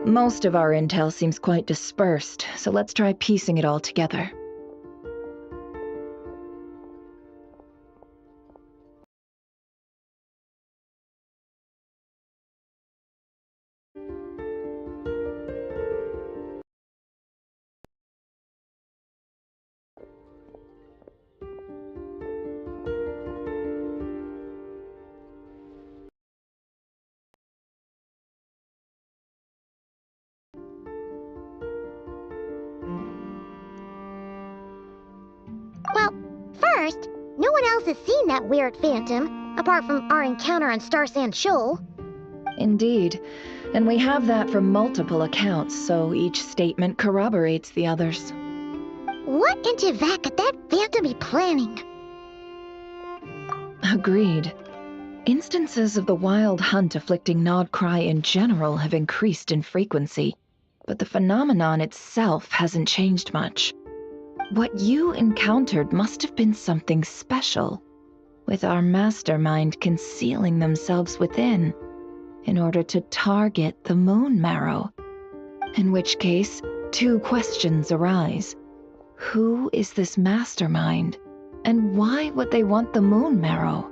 Most of our intel seems quite dispersed, so let's try piecing it all together. Well, first, no one else has seen that weird phantom, apart from our encounter on Star Sand Shoal. Indeed. And we have that from multiple accounts, so each statement corroborates the others. What in Teyvat could that phantom be planning? Agreed. Instances of the wild hunt afflicting nodkrai in general have increased in frequency, but the phenomenon itself hasn't changed much. What you encountered must have been something special, with our mastermind concealing themselves within, in order to target the moon marrow. In which case, two questions arise. Who is this mastermind, and why would they want the moon marrow?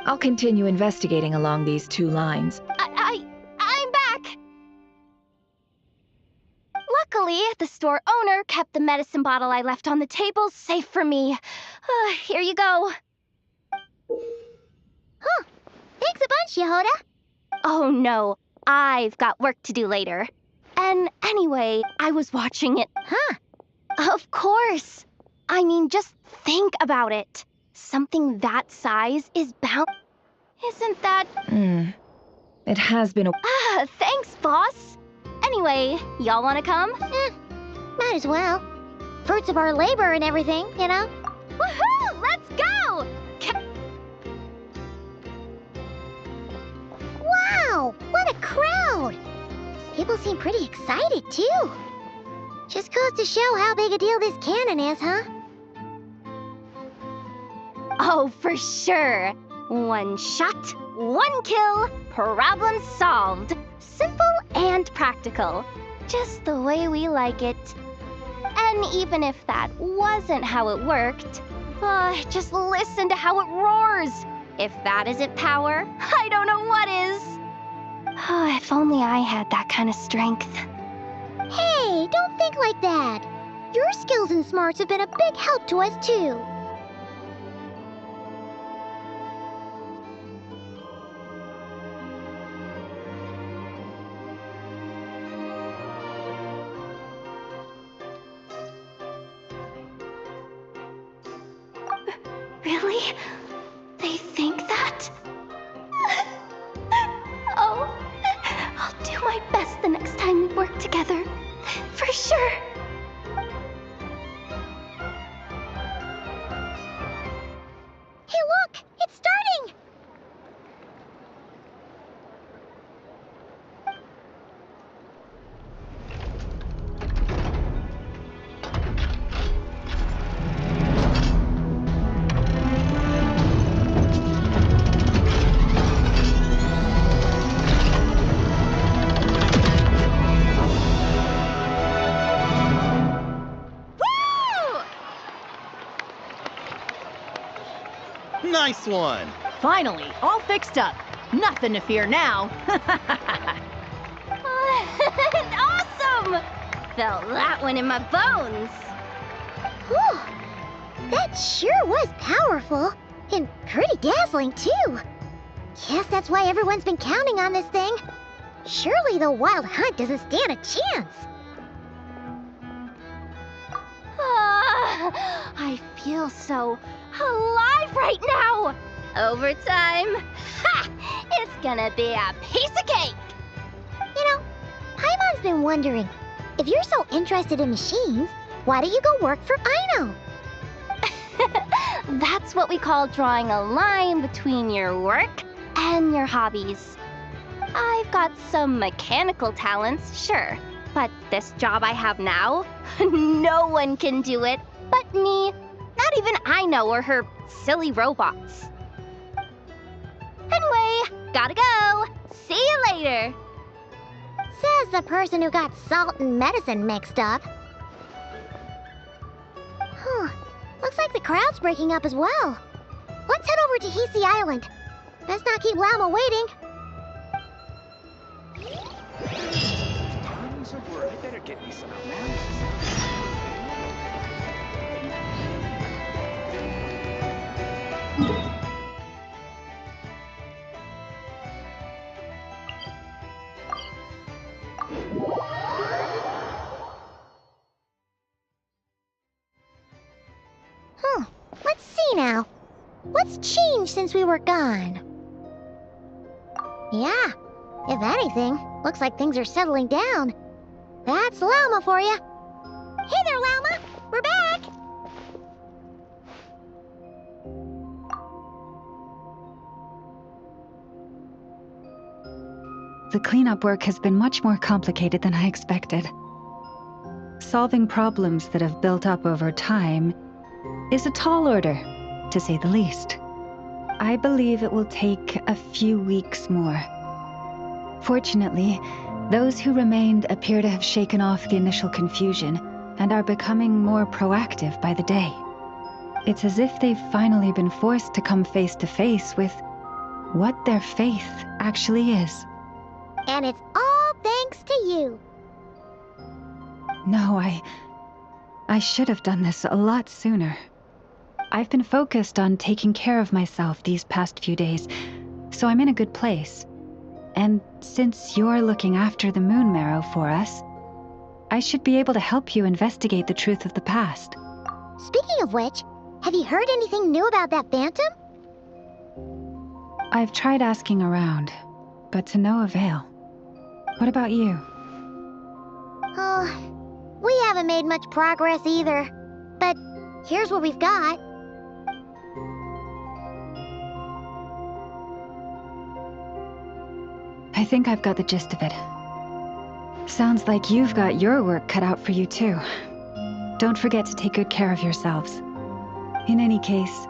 I'll continue investigating along these two lines. I'm back! Luckily, the store owner kept the medicine bottle I left on the table safe for me. Here you go. Huh. Thanks a bunch, Yehoda. Oh no, I've got work to do later. And anyway, I was watching it. Huh. Of course. I mean, just think about it. Something that size is bound... Isn't that... It has been a... Thanks, boss. Anyway, y'all wanna come? Might as well. Fruits of our labor and everything, you know? Woohoo! Let's go! Wow! What a crowd! People seem pretty excited, too. Just goes to show how big a deal this cannon is, huh? Oh, for sure. One shot, one kill, problem solved. Simple and practical. Just the way we like it. And even if that wasn't how it worked, just listen to how it roars. If that isn't power, I don't know what is. If only I had that kind of strength. Hey, don't think like that. Your skills and smarts have been a big help to us, too. Really? They think that? Oh, I'll do my best the next time we work together. For sure. Hey, look! It's starting! Nice one! Finally, all fixed up. Nothing to fear now. Awesome! Felt that one in my bones. Whew! That sure was powerful. And pretty dazzling, too. Guess that's why everyone's been counting on this thing. Surely the wild hunt doesn't stand a chance. I feel so alive right now. Overtime. Ha! It's gonna be a piece of cake. You know, Paimon's been wondering, if you're so interested in machines, why don't you go work for Aino? That's what we call drawing a line between your work and your hobbies. I've got some mechanical talents, sure, but this job I have now, no one can do it but me. Not even Ino or her silly robots. Anyway, gotta go. See you later. Says the person who got salt and medicine mixed up. Looks like the crowd's breaking up as well. Let's head over to Hisi Island. Best not keep Llama waiting. Tons of work. I better get me some analysis. Let's see now. What's changed since we were gone? Yeah, if anything, looks like things are settling down. That's Llama for you. Hey there, Llama. We're back. The cleanup work has been much more complicated than I expected. Solving problems that have built up over time is a tall order, to say the least. I believe it will take a few weeks more. Fortunately, those who remained appear to have shaken off the initial confusion and are becoming more proactive by the day. It's as if they've finally been forced to come face to face with what their faith actually is. And it's all thanks to you. No, I should have done this a lot sooner. I've been focused on taking care of myself these past few days, so I'm in a good place. And since you're looking after the moon marrow for us, I should be able to help you investigate the truth of the past. Speaking of which, have you heard anything new about that phantom? I've tried asking around, but to no avail. What about you? Oh, we haven't made much progress either. But here's what we've got. I think I've got the gist of it. Sounds like you've got your work cut out for you too. Don't forget to take good care of yourselves. In any case,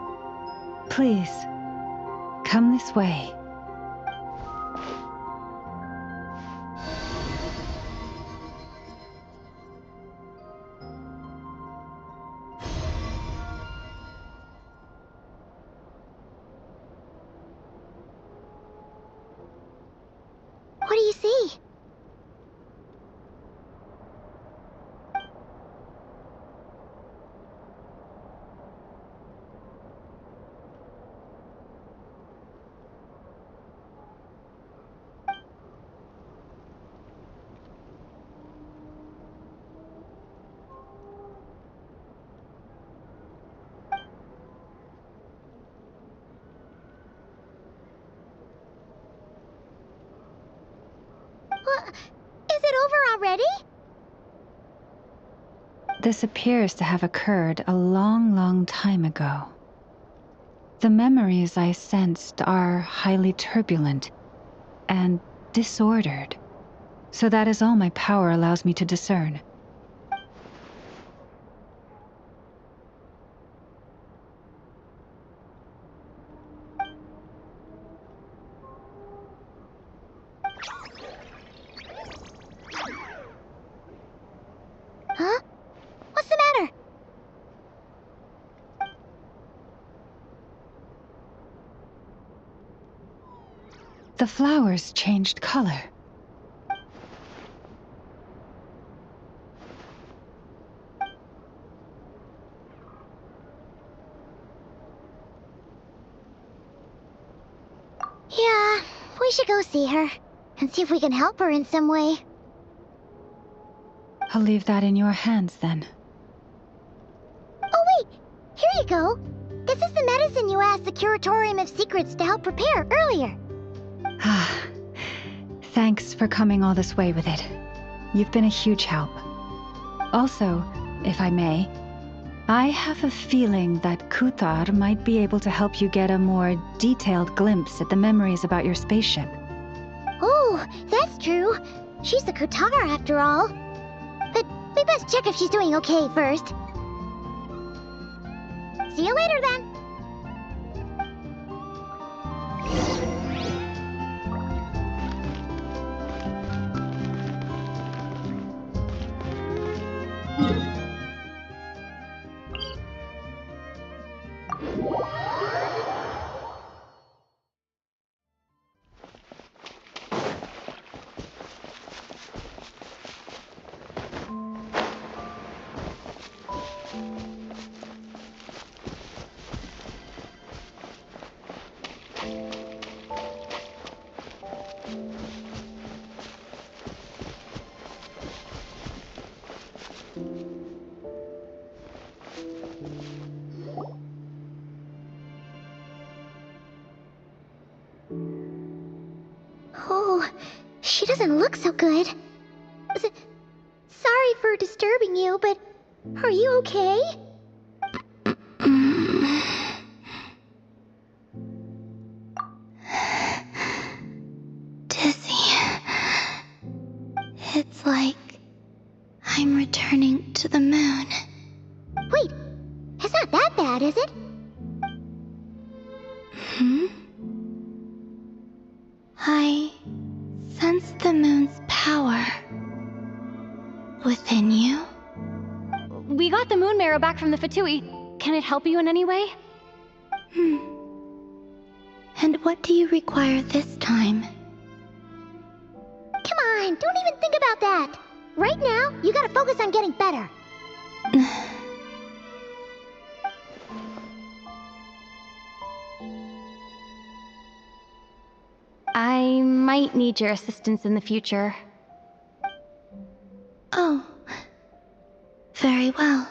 please, come this way. What do you see? Is it over already? This appears to have occurred a long, long time ago. The memories I sensed are highly turbulent and disordered, so that is all my power allows me to discern. Huh? What's the matter? The flowers changed color. Yeah, we should go see her and see if we can help her in some way. I'll leave that in your hands then. Oh wait, here you go. This is the medicine you asked the Curatorium of Secrets to help prepare earlier. Ah, thanks for coming all this way with it. You've been a huge help. Also, if I may, I have a feeling that Kuthar might be able to help you get a more detailed glimpse at the memories about your spaceship. Oh, that's true. She's the Kutar after all. But we best check if she's doing okay first. See you later then. Oh, she doesn't look so good. Sorry for disturbing you, but are you okay? Dizzy. It's like I'm returning to the moon. Wait, it's not that bad, is it? I sense the moon's power within you. We got the moon marrow back from the Fatui. Can it help you in any way? And what do you require this time? Come on, don't even think about that. Right now, you gotta focus on getting better. I might need your assistance in the future. Oh, very well.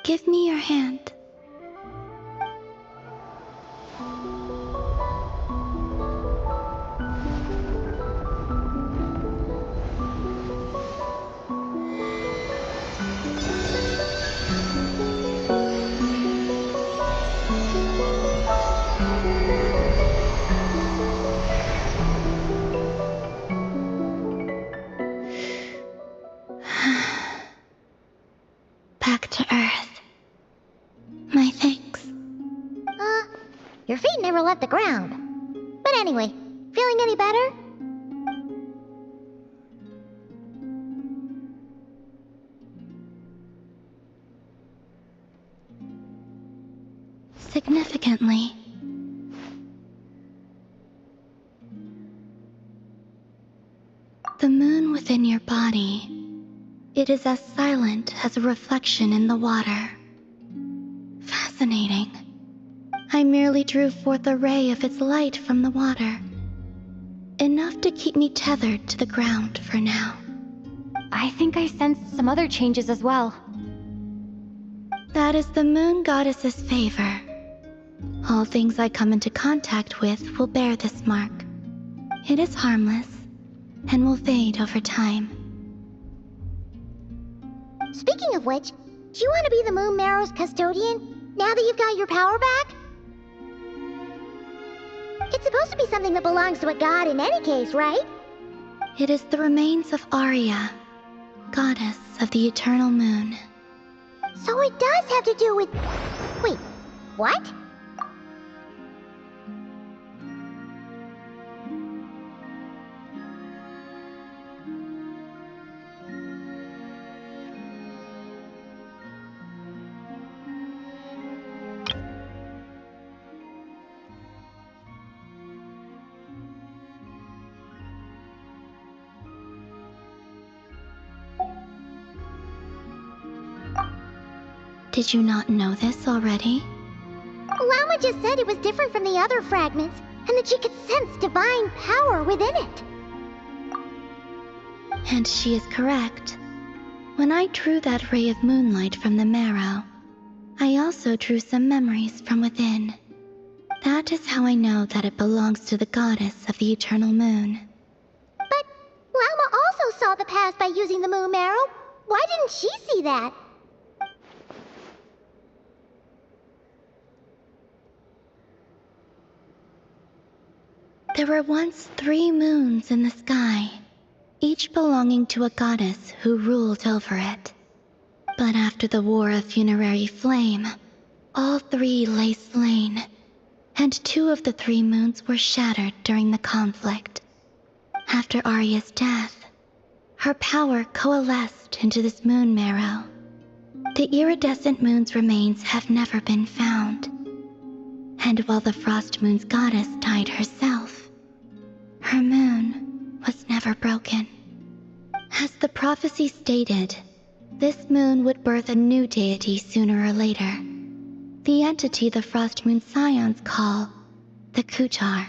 Give me your hand. Back to Earth. My thanks. Your feet never left the ground. But anyway, feeling any better? Significantly. The moon within your body, it is as silent as a reflection in the water. Fascinating. I merely drew forth a ray of its light from the water. Enough to keep me tethered to the ground for now. I think I sensed some other changes as well. That is the moon goddess's favor. All things I come into contact with will bear this mark. It is harmless, and will fade over time. Speaking of which, do you want to be the Moon Marrow's custodian, now that you've got your power back? It's supposed to be something that belongs to a god in any case, right? It is the remains of Arya, goddess of the eternal moon. So it does have to do with... Wait, what? Did you not know this already? Lama just said it was different from the other fragments, and that she could sense divine power within it. And she is correct. When I drew that ray of moonlight from the marrow, I also drew some memories from within. That is how I know that it belongs to the goddess of the eternal moon. But Lama also saw the past by using the Moon Marrow. Why didn't she see that? There were once 3 moons in the sky, each belonging to a goddess who ruled over it. But after the War of Funerary Flame, all 3 lay slain, and 2 of the 3 moons were shattered during the conflict. After Arya's death, her power coalesced into this moon marrow. The iridescent moon's remains have never been found. And while the Frost Moon's goddess died herself, her moon was never broken. As the prophecy stated, this moon would birth a new deity sooner or later. The entity the Frost Moon Scions call the Kutar.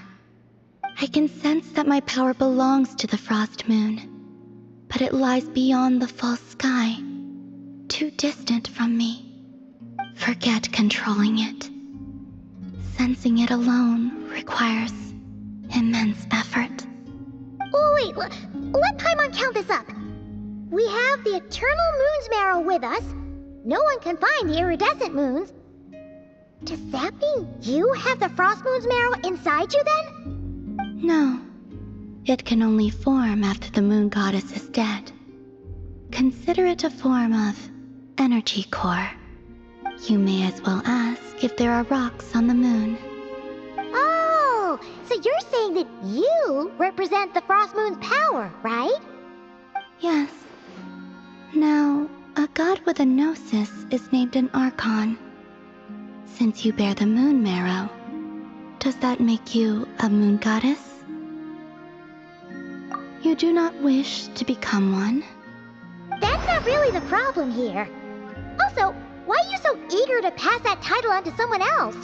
I can sense that my power belongs to the Frost Moon, but it lies beyond the false sky, too distant from me. Forget controlling it. Sensing it alone requires immense effort. Oh, wait, let Paimon count this up. We have the Eternal Moon's Marrow with us. No one can find the iridescent moons. Does that mean you have the Frost Moon's Marrow inside you then? No. It can only form after the moon goddess is dead. Consider it a form of energy core. You may as well ask if there are rocks on the moon. Oh, so you're saying that you represent the Frost Moon's power, right? Yes. Now, a god with a gnosis is named an Archon. Since you bear the moon marrow, does that make you a moon goddess? You do not wish to become one? That's not really the problem here. Also, why are you so eager to pass that title on to someone else?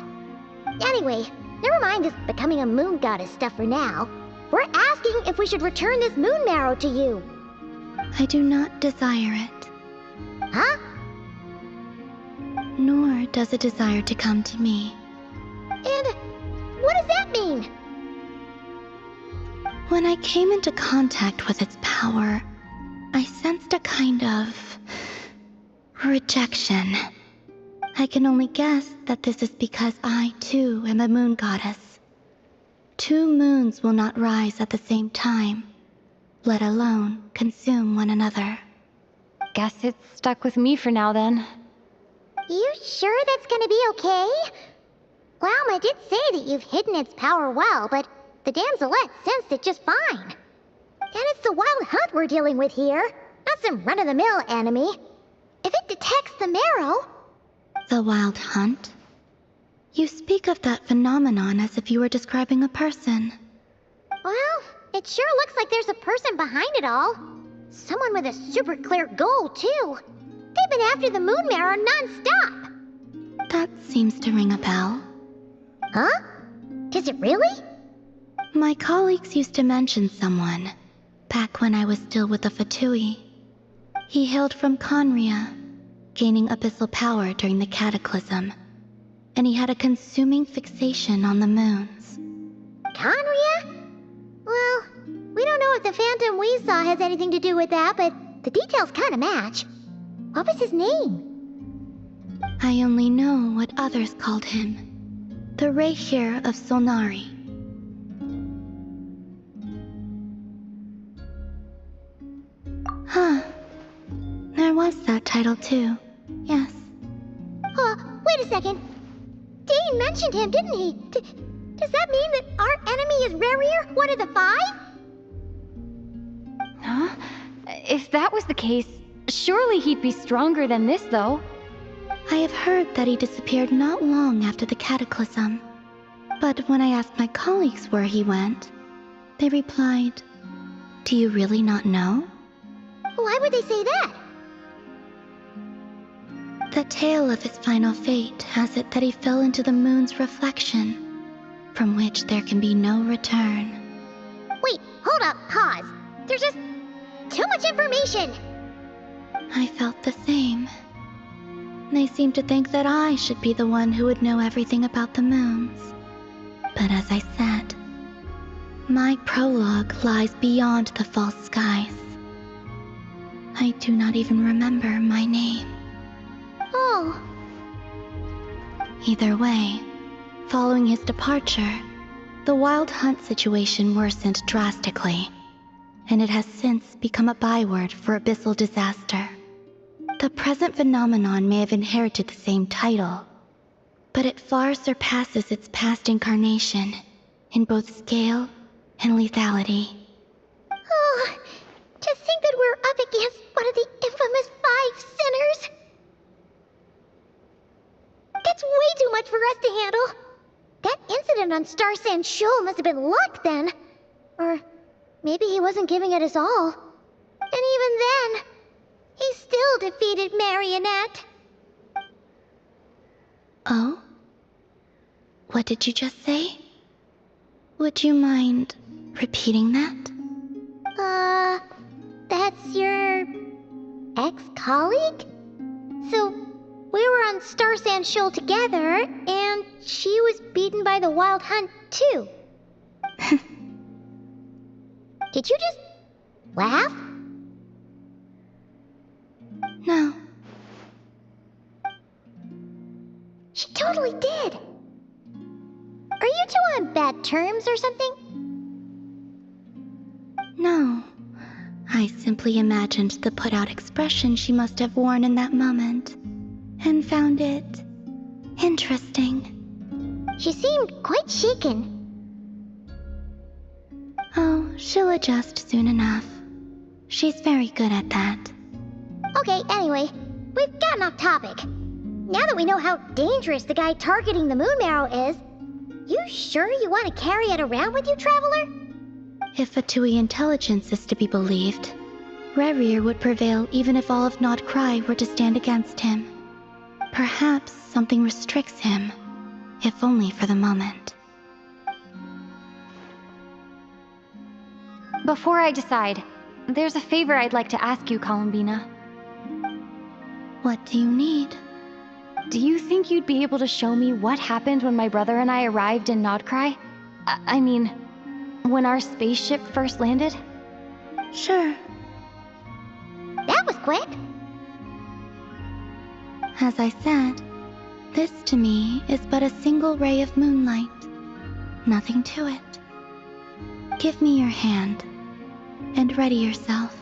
Anyway, never mind this becoming a moon goddess stuff for now. We're asking if we should return this moon marrow to you. I do not desire it. Huh? Nor does it desire to come to me. And what does that mean? When I came into contact with its power, I sensed a kind of rejection. I can only guess that this is because I, too, am a moon goddess. 2 moons will not rise at the same time, let alone consume one another. Guess it's stuck with me for now then. You sure that's gonna be okay? Glauma did say that you've hidden its power well, but the damselette sensed it just fine. And it's the wild hunt we're dealing with here, not some run-of-the-mill enemy. If it detects the marrow... The wild hunt? You speak of that phenomenon as if you were describing a person. Well, it sure looks like there's a person behind it all. Someone with a super clear goal, too. They've been after the moon marrow non-stop. That seems to ring a bell. Huh? Does it really? My colleagues used to mention someone, back when I was still with the Fatui. He hailed from Conria, gaining abyssal power during the Cataclysm, and he had a consuming fixation on the moons. Conria? Well, we don't know if the phantom we saw has anything to do with that, but the details kind of match. What was his name? I only know what others called him. The Rayhir of Solnari. Huh. There was that title too. Yes. Wait a second. Dane mentioned him, didn't he? Does that mean that our enemy is Rarier, one of the 5? Huh? If that was the case, surely he'd be stronger than this, though. I have heard that he disappeared not long after the Cataclysm. But when I asked my colleagues where he went, they replied, "Do you really not know?" Why would they say that? The tale of his final fate has it that he fell into the moon's reflection, from which there can be no return. Wait, hold up, pause. There's just too much information. I felt the same. They seemed to think that I should be the one who would know everything about the moons. But as I said, my prologue lies beyond the false skies. I do not even remember my name. Oh, Either way, following his departure, The wild hunt situation worsened drastically, and it has since become a byword for abyssal disaster. The present phenomenon may have inherited the same title, but it far surpasses its past incarnation in both scale and lethality. Oh, to think that we're up against one of the infamous 5 sinners! That's way too much for us to handle. That incident on Star Sand Shoal must have been luck then. Or maybe he wasn't giving it his all. And even then, he still defeated Marionette. Oh? What did you just say? Would you mind repeating that? That's your ex-colleague? So, we were on Star Sand Shoal together, and she was beaten by the Wild Hunt, too. Did you just laugh? No. She totally did. Are you two on bad terms or something? No. I simply imagined the put-out expression she must have worn in that moment, and found it interesting. She seemed quite shaken. Oh, she'll adjust soon enough. She's very good at that. Okay, anyway, we've gotten off topic. Now that we know how dangerous the guy targeting the moon marrow is, you sure you want to carry it around with you, Traveler? If Fatui intelligence is to be believed, Rerir would prevail even if all of nodkrai were to stand against him. Perhaps something restricts him, if only for the moment. Before I decide, there's a favor I'd like to ask you, Columbina. What do you need? Do you think you'd be able to show me what happened when my brother and I arrived in nodkrai? I mean, when our spaceship first landed? Sure. That was quick. As I said, this to me is but a single ray of moonlight. Nothing to it. Give me your hand, and ready yourself.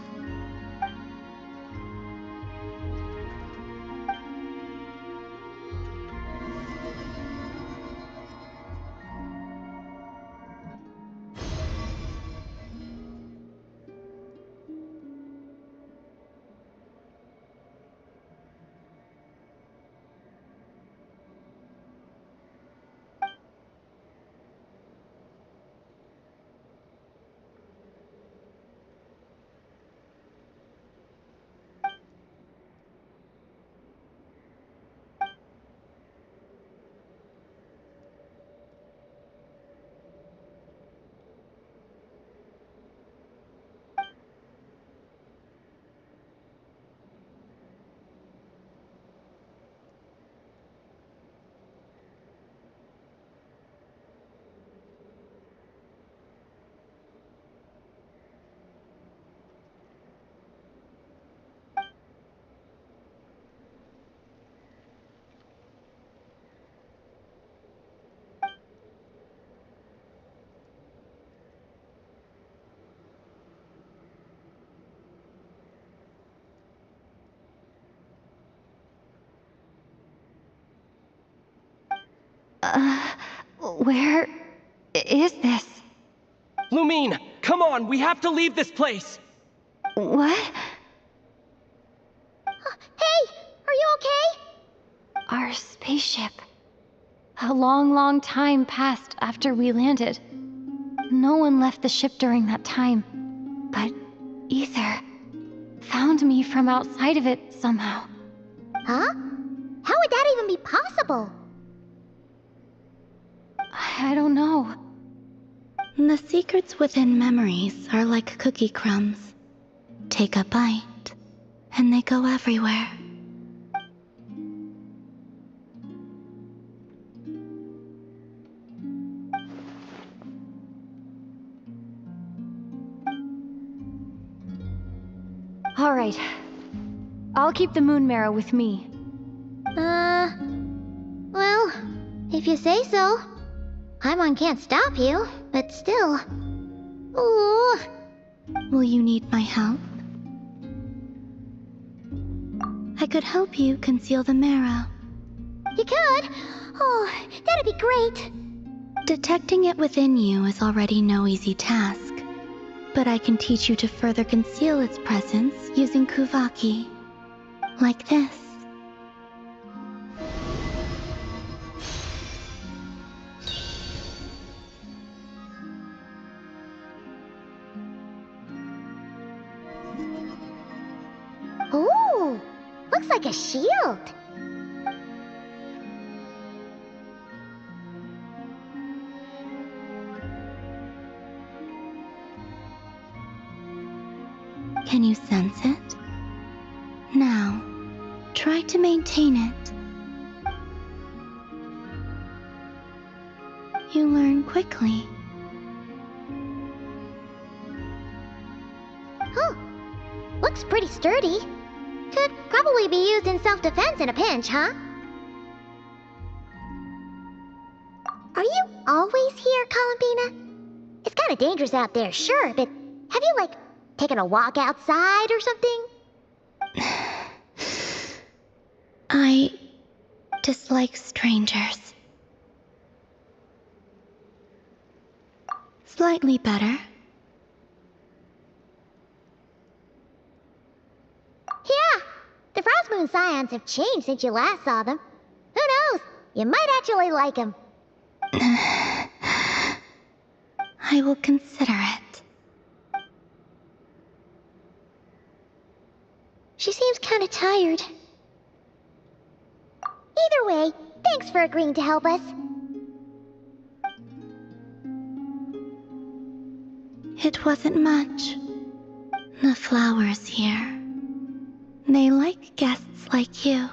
Where is this? Lumine, come on, we have to leave this place! What? Hey, are you okay? Our spaceship. A long, long time passed after we landed. No one left the ship during that time, but Ether found me from outside of it somehow. Huh? How would that even be possible? I don't know. The secrets within memories are like cookie crumbs. Take a bite, and they go everywhere. All right. I'll keep the moon marrow with me. Well, if you say so. Paimon can't stop you, but still. Ooh. Will you need my help? I could help you conceal the marrow. You could? Oh, that'd be great. Detecting it within you is already no easy task, but I can teach you to further conceal its presence using Kuvaki. Like this. Ooh, looks like a shield. Can you sense it? Now, try to maintain it. You learn quickly. Huh. Looks pretty sturdy. Could probably be used in self-defense in a pinch, huh? Are you always here, Columbina? It's kinda dangerous out there, sure, but have you, like, taken a walk outside or something? I dislike strangers. Slightly better. Yeah, the Frost Moon Scions have changed since you last saw them. Who knows? You might actually like them. I will consider it. She seems kinda tired. Either way, thanks for agreeing to help us. It wasn't much. The flowers here. They like guests like you.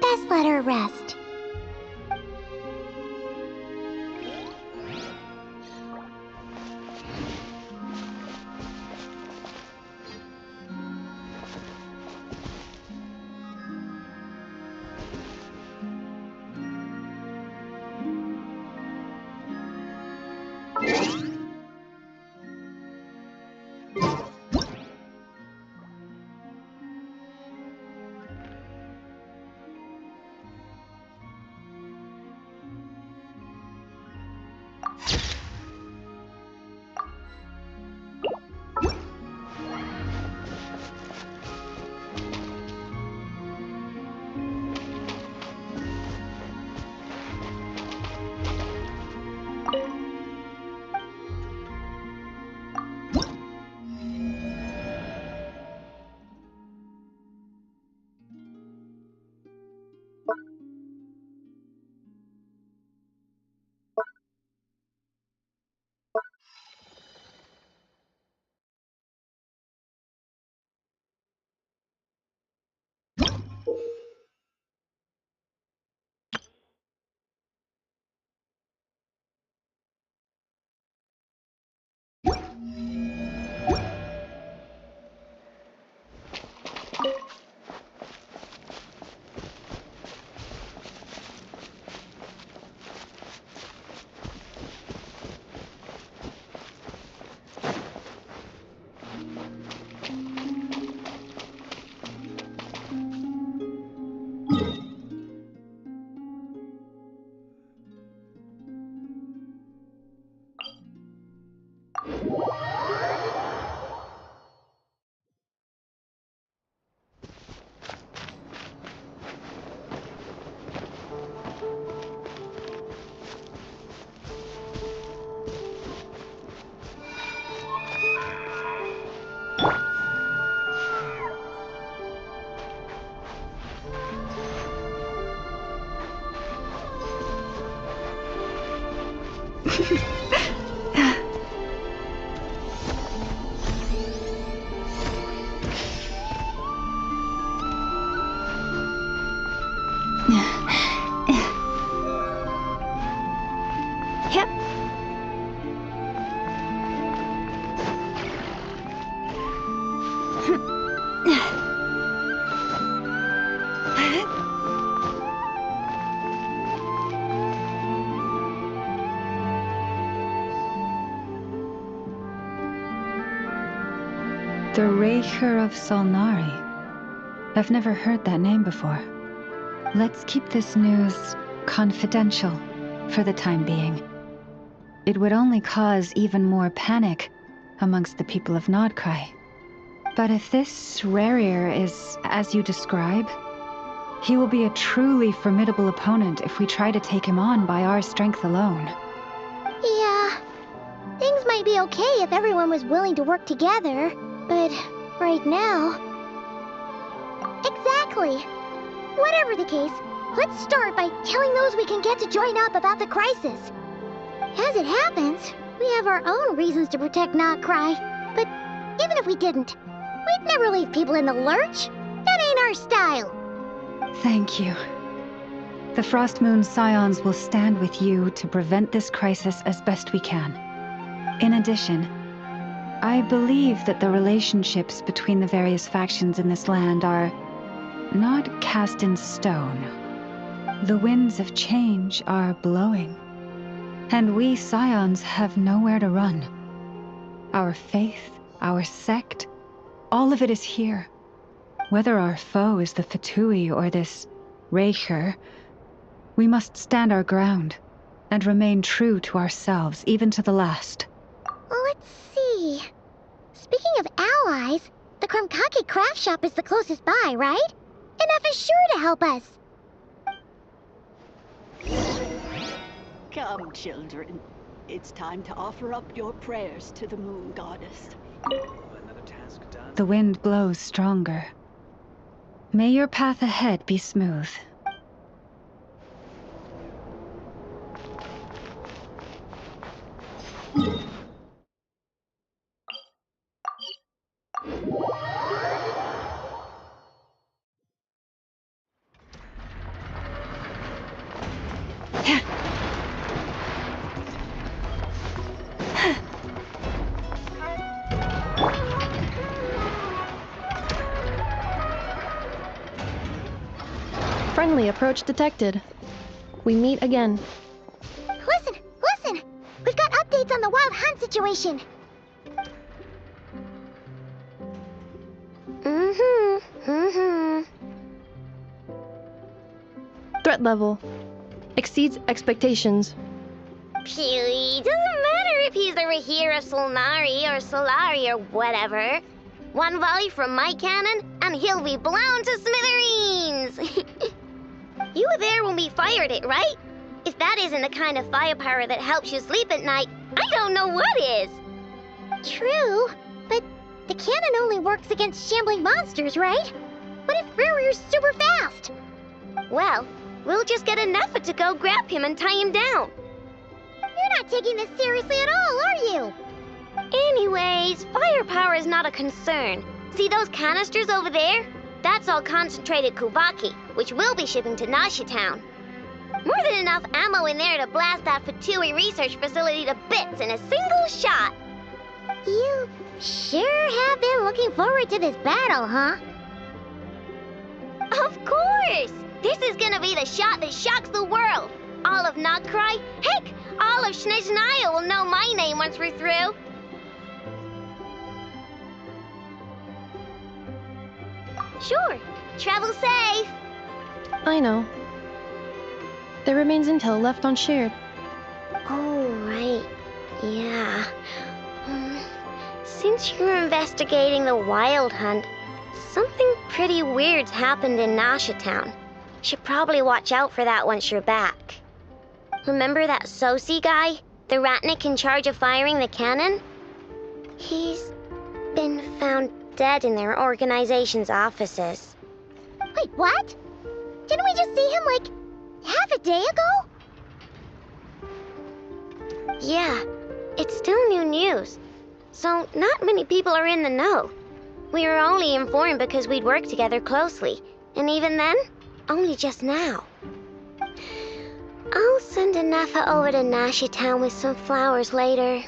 Best let her rest. The Raker of Solnari. I've never heard that name before. Let's keep this news confidential for the time being. It would only cause even more panic amongst the people of Nodkrai. But if this Rarir is as you describe, he will be a truly formidable opponent if we try to take him on by our strength alone. Yeah, things might be okay if everyone was willing to work together, but right now... Exactly! Whatever the case, let's start by telling those we can get to join up about the crisis. As it happens, we have our own reasons to protect nodkrai, but even if we didn't, we'd never leave people in the lurch. That ain't our style. Thank you. The Frost Moon Scions will stand with you to prevent this crisis as best we can. In addition, I believe that the relationships between the various factions in this land are not cast in stone. The winds of change are blowing, and we Scions have nowhere to run. Our faith, our sect, all of it is here. Whether our foe is the Fatui or this Raker, we must stand our ground and remain true to ourselves, even to the last. Let's see. Speaking of allies, the Krumkake craft shop is the closest by, right? Enough is sure to help us. Come, children. It's time to offer up your prayers to the moon goddess. The wind blows stronger. May your path ahead be smooth. Friendly approach detected. We meet again. Listen! Listen! We've got updates on the wild hunt situation. Threat level exceeds expectations. Phew, doesn't matter if he's the Rahir of Solnari or Solari or whatever. One volley from my cannon, and he'll be blown to smithereens! You were there when we fired it, right? If that isn't the kind of firepower that helps you sleep at night, I don't know what is! True, but the cannon only works against shambling monsters, right? What if Rarir's super fast? Well, we'll just get an effort to go grab him and tie him down. You're not taking this seriously at all, are you? Anyways, firepower is not a concern. See those canisters over there? That's all concentrated Kuvaki, which we'll be shipping to Nashi Town. More than enough ammo in there to blast that Fatui research facility to bits in a single shot. You sure have been looking forward to this battle, huh? Of course! This is gonna be the shot that shocks the world. All of nodkrai, heck, all of Snezhnaya will know my name once we're through. Sure, travel safe. I know. There remains intel left unshared. Oh, right. Yeah. Since you're investigating the wild hunt, something pretty weird's happened in Nasha Town. Should probably watch out for that once you're back. Remember that Sosi guy? The Ratnik in charge of firing the cannon? He's been found dead in their organization's offices. Wait, what? Didn't we just see him, like, half a day ago? Yeah, it's still new news. So not many people are in the know. We were only informed because we'd worked together closely. And even then, only just now. I'll send Anafa over to Nashi Town with some flowers later.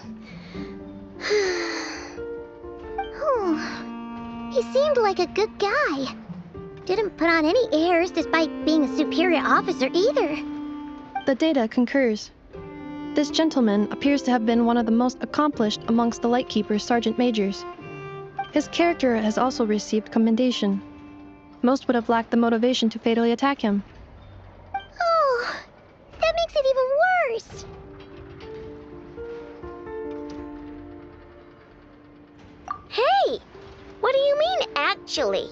He seemed like a good guy. Didn't put on any airs despite being a superior officer either. The data concurs. This gentleman appears to have been one of the most accomplished amongst the Lightkeeper's sergeant majors. His character has also received commendation. Most would have lacked the motivation to fatally attack him. Oh, that makes it even worse. Hey, what do you mean, actually?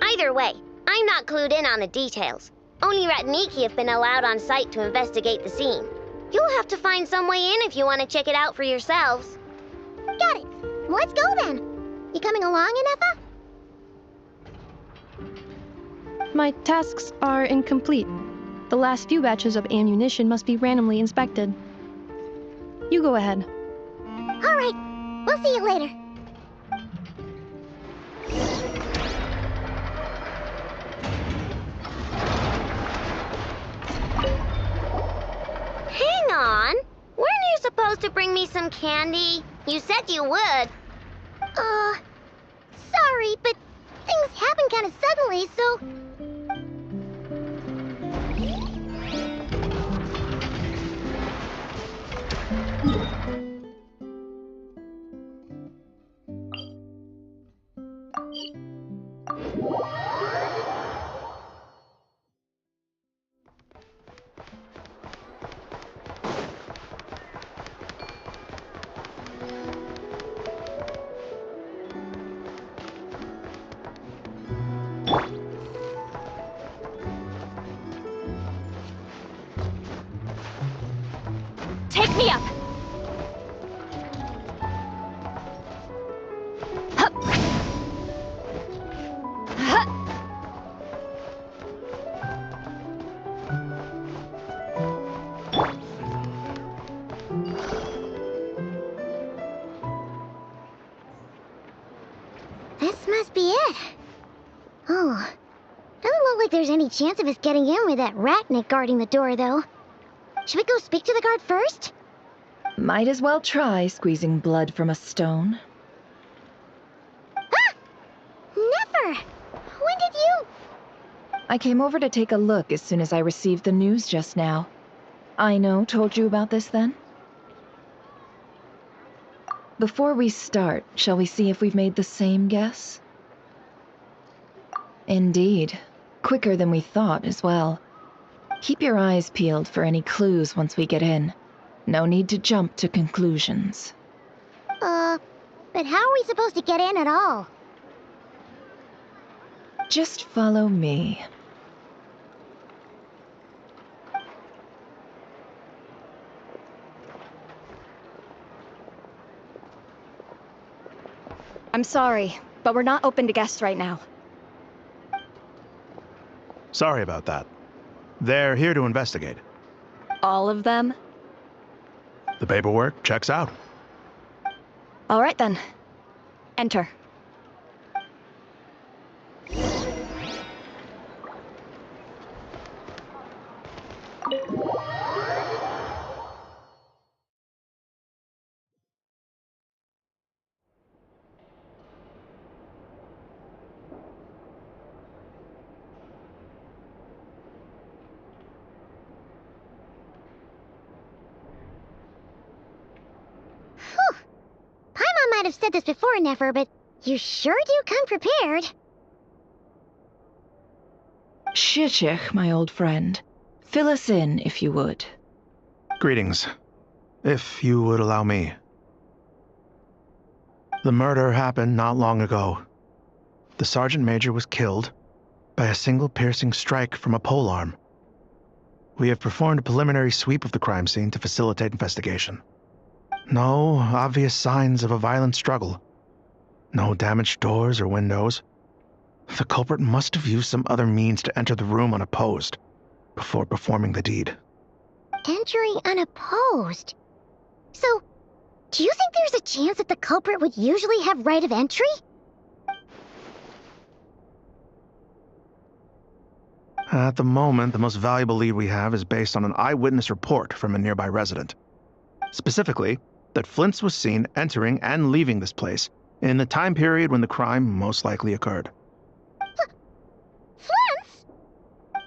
Either way, I'm not clued in on the details. Only Ratniki have been allowed on site to investigate the scene. You'll have to find some way in if you want to check it out for yourselves. Got it. Let's go then. You coming along, Inefa? My tasks are incomplete. The last few batches of ammunition must be randomly inspected. You go ahead. All right. We'll see you later. Hang on. Weren't you supposed to bring me some candy? You said you would. Sorry, but things happen kind of suddenly, so... Take me up! Hup. Hup. This must be it. Oh, doesn't look like there's any chance of us getting in with that Ratnik guarding the door, though. Should we go speak to the guard first? Might as well try squeezing blood from a stone. Ah! Never! When did you... I came over to take a look as soon as I received the news just now. Aino told you about this then? Before we start, shall we see if we've made the same guess? Indeed. Quicker than we thought as well. Keep your eyes peeled for any clues once we get in. No need to jump to conclusions. But how are we supposed to get in at all? Just follow me. I'm sorry, but we're not open to guests right now. Sorry about that. They're here to investigate. All of them? The paperwork checks out. All right then. Enter. Whew. Paimon might have said this before, Nefer, but you sure do come prepared. Shishich, my old friend. Fill us in, if you would. Greetings. If you would allow me. The murder happened not long ago. The Sergeant Major was killed by a single piercing strike from a polearm. We have performed a preliminary sweep of the crime scene to facilitate investigation. No obvious signs of a violent struggle. No damaged doors or windows. The culprit must have used some other means to enter the room unopposed before performing the deed. Entering unopposed? So, do you think there's a chance that the culprit would usually have right of entry? At the moment, the most valuable lead we have is based on an eyewitness report from a nearby resident. Specifically, that Flint's was seen entering and leaving this place in the time period when the crime most likely occurred. Flint's?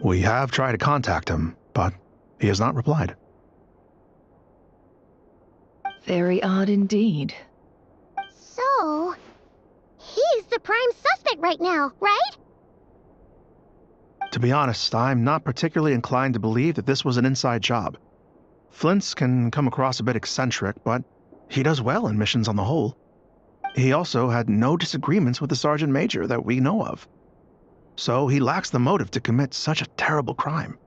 We have tried to contact him, but he has not replied. Very odd indeed. So, the prime suspect right now, right? To be honest, I'm not particularly inclined to believe that this was an inside job. Flint's can come across a bit eccentric, but he does well in missions on the whole. He also had no disagreements with the Sergeant Major that we know of. So he lacks the motive to commit such a terrible crime.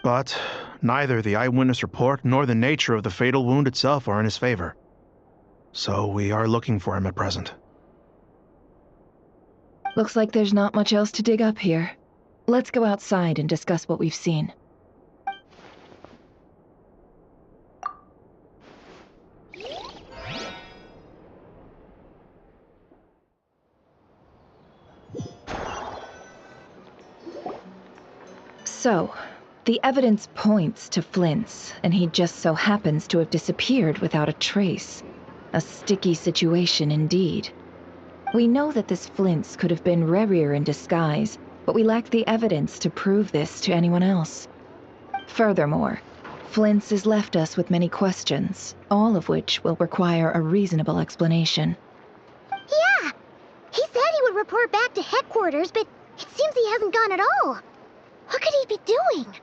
But neither the eyewitness report nor the nature of the fatal wound itself are in his favor. So we are looking for him at present. Looks like there's not much else to dig up here. Let's go outside and discuss what we've seen. So, the evidence points to Flint's, and he just so happens to have disappeared without a trace. A sticky situation indeed. We know that this Flint's could have been Rerir in disguise, but we lack the evidence to prove this to anyone else. Furthermore, Flint's has left us with many questions, all of which will require a reasonable explanation. Yeah! He said he would report back to headquarters, but it seems he hasn't gone at all. What could he be doing?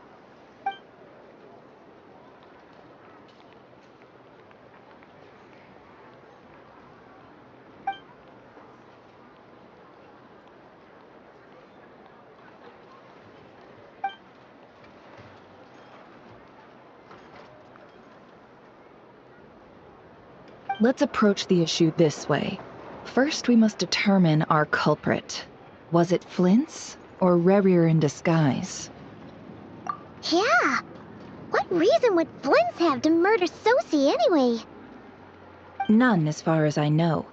Let's approach the issue this way. First, we must determine our culprit. Was it Flint's or Rerir in disguise? Yeah! What reason would Flint's have to murder Sosie anyway? None, as far as I know.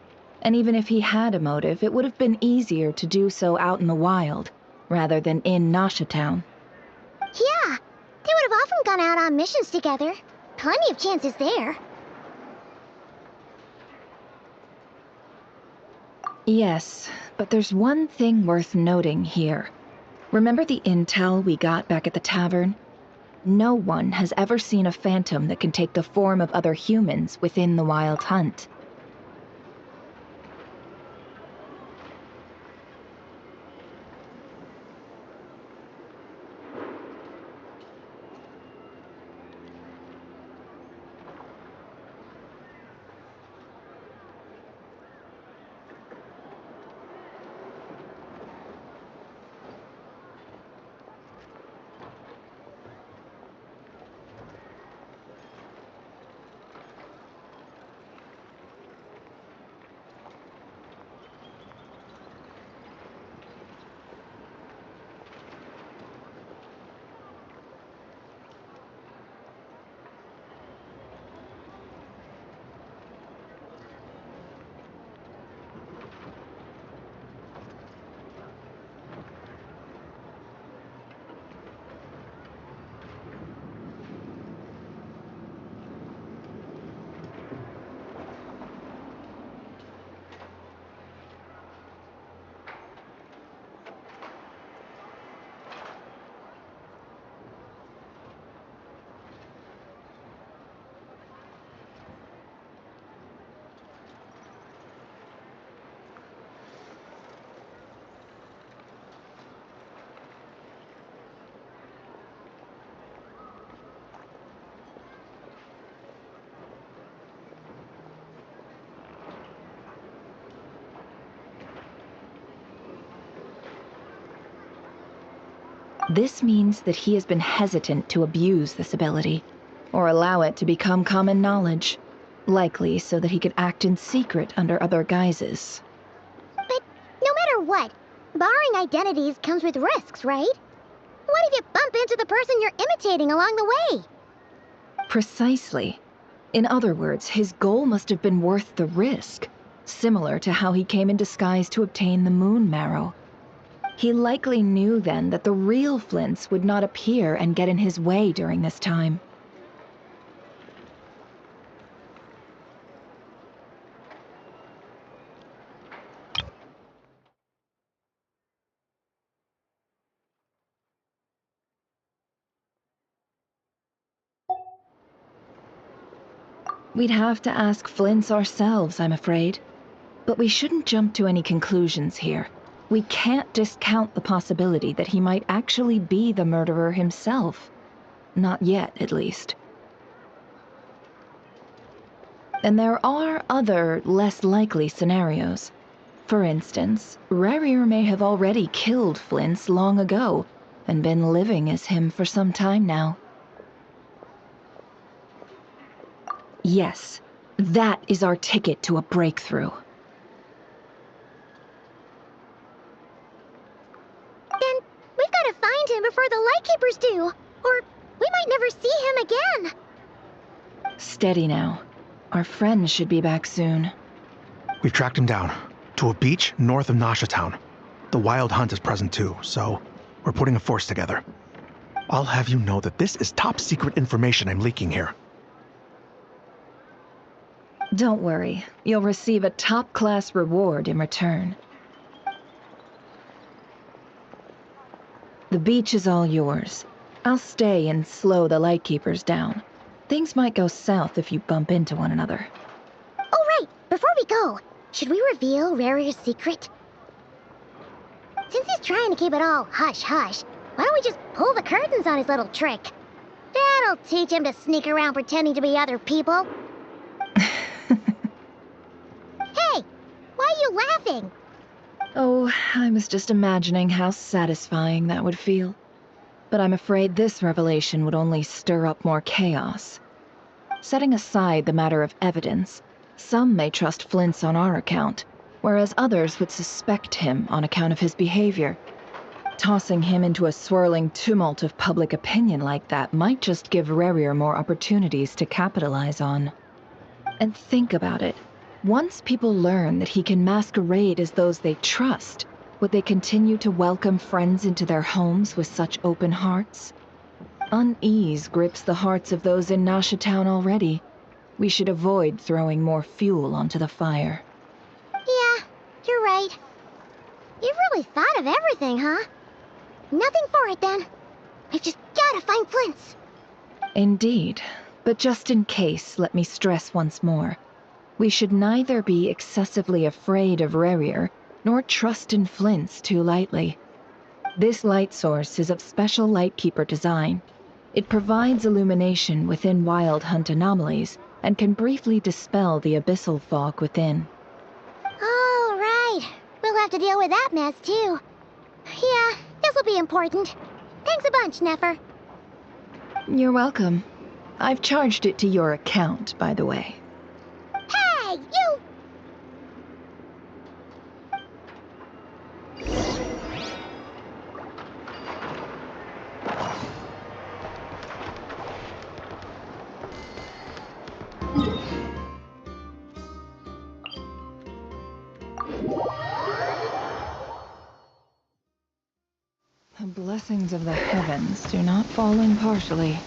And even if he had a motive, it would have been easier to do so out in the wild, rather than in Nasha Town. Yeah! They would have often gone out on missions together. Plenty of chances there. Yes, but there's one thing worth noting here. Remember the intel we got back at the tavern? No one has ever seen a phantom that can take the form of other humans within the Wild Hunt. This means that he has been hesitant to abuse this ability, or allow it to become common knowledge, likely so that he could act in secret under other guises. But no matter what, borrowing identities comes with risks, right? What if you bump into the person you're imitating along the way? Precisely. In other words, his goal must have been worth the risk, similar to how he came in disguise to obtain the moon marrow. He likely knew then that the real Flints would not appear and get in his way during this time. We'd have to ask Flints ourselves, I'm afraid. But we shouldn't jump to any conclusions here. We can't discount the possibility that he might actually be the murderer himself. Not yet, at least. And there are other, less likely scenarios. For instance, Rarier may have already killed Flint's long ago, and been living as him for some time now. Yes, that is our ticket to a breakthrough. Then we've got to find him before the Lightkeepers do, or we might never see him again. Steady now. Our friend should be back soon. We've tracked him down to a beach north of Nasha Town. The Wild Hunt is present too, so we're putting a force together. I'll have you know that this is top secret information I'm leaking here. Don't worry, you'll receive a top-class reward in return. The beach is all yours. I'll stay and slow the Lightkeepers down. Things might go south if you bump into one another. Oh, right! Before we go, should we reveal Rarier's secret? Since he's trying to keep it all hush-hush, why don't we just pull the curtains on his little trick? That'll teach him to sneak around pretending to be other people. Hey! Why are you laughing? Oh, I was just imagining how satisfying that would feel. But I'm afraid this revelation would only stir up more chaos. Setting aside the matter of evidence, some may trust Flint's on our account, whereas others would suspect him on account of his behavior. Tossing him into a swirling tumult of public opinion like that might just give Rarier more opportunities to capitalize on. And think about it. Once people learn that he can masquerade as those they trust, would they continue to welcome friends into their homes with such open hearts? Unease grips the hearts of those in Nasha Town already. We should avoid throwing more fuel onto the fire. Yeah, you're right. You've really thought of everything, huh? Nothing for it, then. I just gotta find Flint's. Indeed. But just in case, let me stress once more. We should neither be excessively afraid of Rarier, nor trust in Flint's too lightly. This light source is of special Lightkeeper design. It provides illumination within Wild Hunt anomalies, and can briefly dispel the abyssal fog within. Oh, right. We'll have to deal with that mess, too. Yeah, this'll be important. Thanks a bunch, Nefer. You're welcome. I've charged it to your account, by the way. Hey, you! The blessings of the heavens do not fall impartially.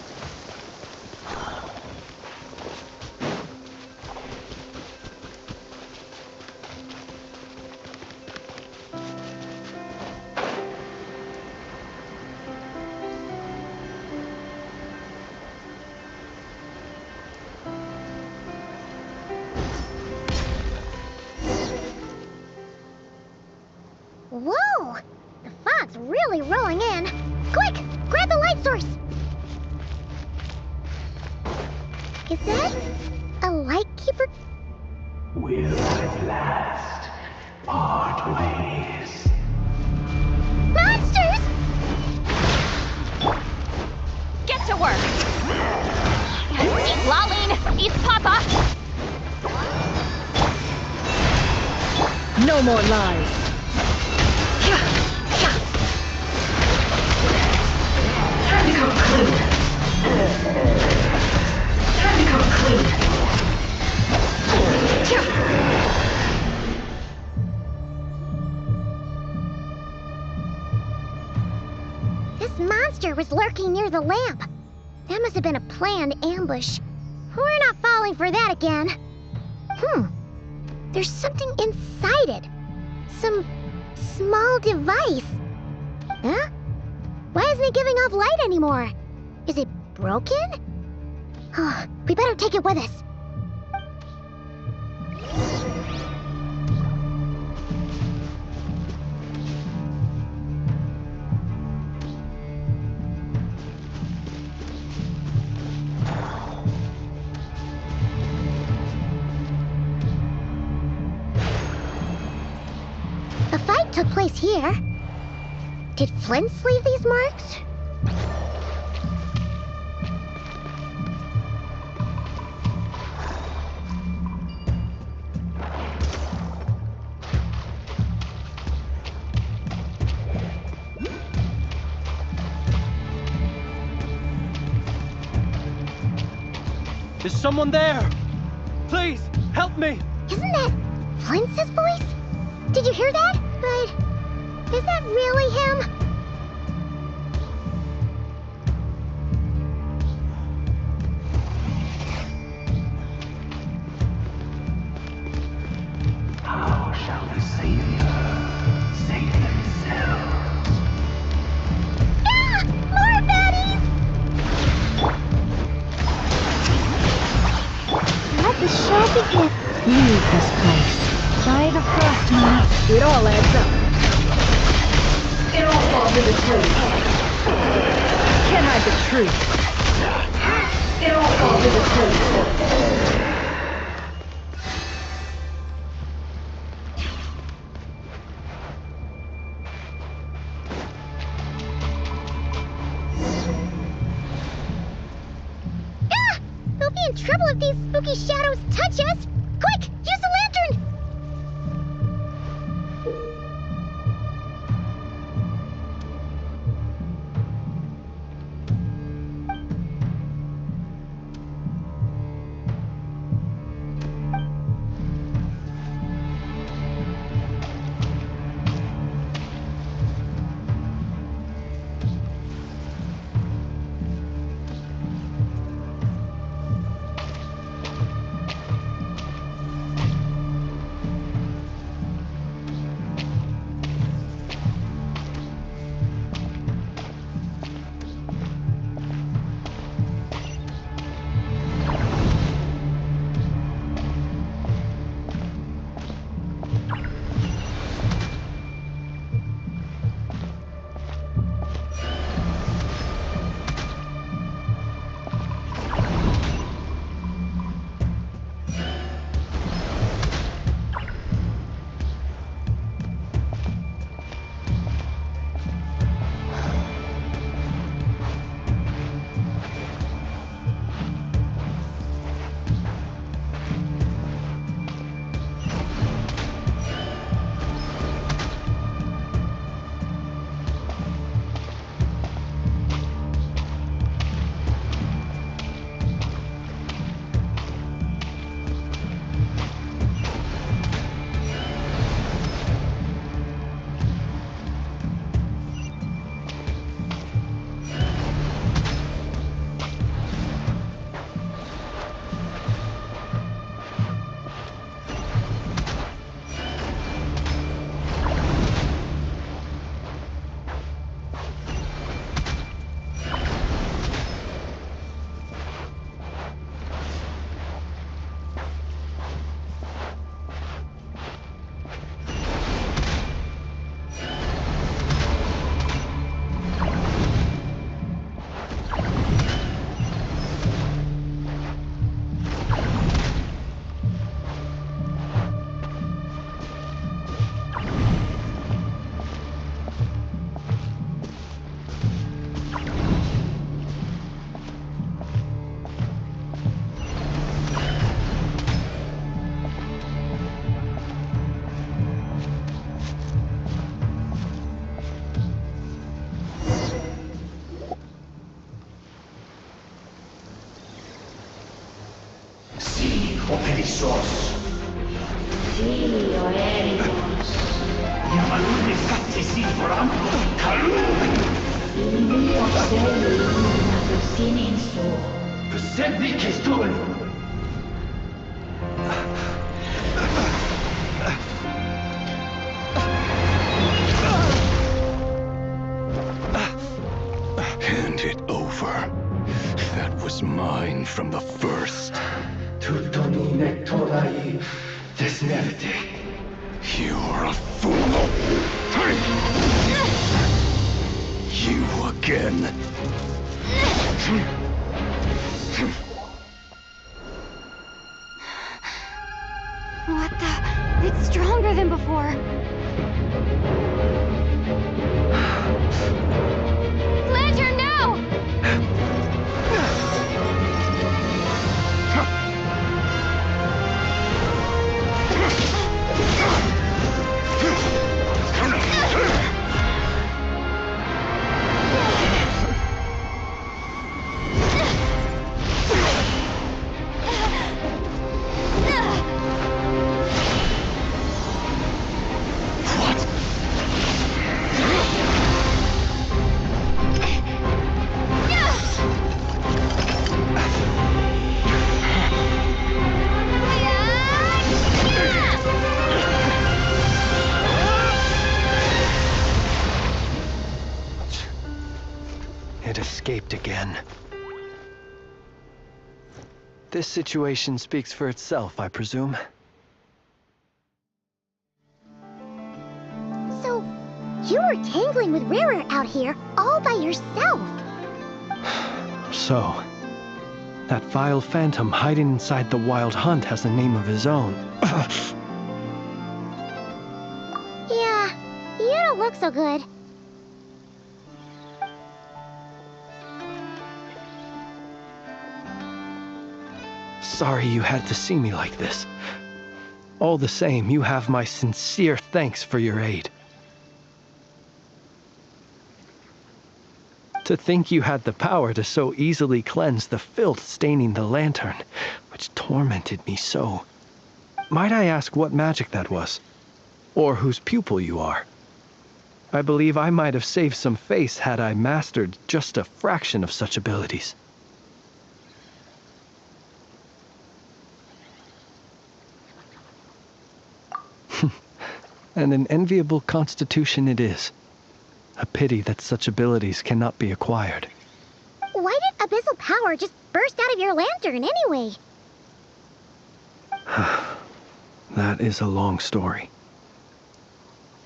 Whoa! The fog's really rolling in. Quick! Grab the light source! Is that a Lightkeeper? Will at last part ways. Monsters! Get to work! Eat Lolline! Eat Papa! No more lies! Time to come clean. Time to come clean. This monster was lurking near the lamp. That must have been a planned ambush. We're not falling for that again. There's something inside it. Some small device. Huh? Why isn't it giving off light anymore? Is it broken? We better take it with us. took place here. Did Flint's leave these marks? Is someone there? Please, help me! Isn't that Flint's voice? Did you hear that? But is that really him? How shall the Savior save himself? Ah! More baddies! Let the show begin. Leave this place. By the frost moon. It all adds up. It all falls to the truth. Can't hide the truth. It all falls to the truth. Ah! We'll be in trouble if these spooky shadows touch us! Quick! Use the lantern! Operissos. Filio Ericos. Yamalune sattesi forampo kalun. Filio selli lumina sininso. Semmi kestun. Hand it over. That was mine from the first. Tutoni nectorai desnerte. You're a fool. You again. What the? It's stronger than before. Lantern, now! It escaped again. This situation speaks for itself, I presume. So, you were tangling with Rara out here all by yourself. So, that vile phantom hiding inside the Wild Hunt has a name of his own. Yeah, you don't look so good. Sorry you had to see me like this. All the same, you have my sincere thanks for your aid. To think you had the power to so easily cleanse the filth staining the lantern, which tormented me so. Might I ask what magic that was? Or whose pupil you are? I believe I might have saved some face had I mastered just a fraction of such abilities. And an enviable constitution it is. A pity that such abilities cannot be acquired. Why did abyssal power just burst out of your lantern anyway? That is a long story.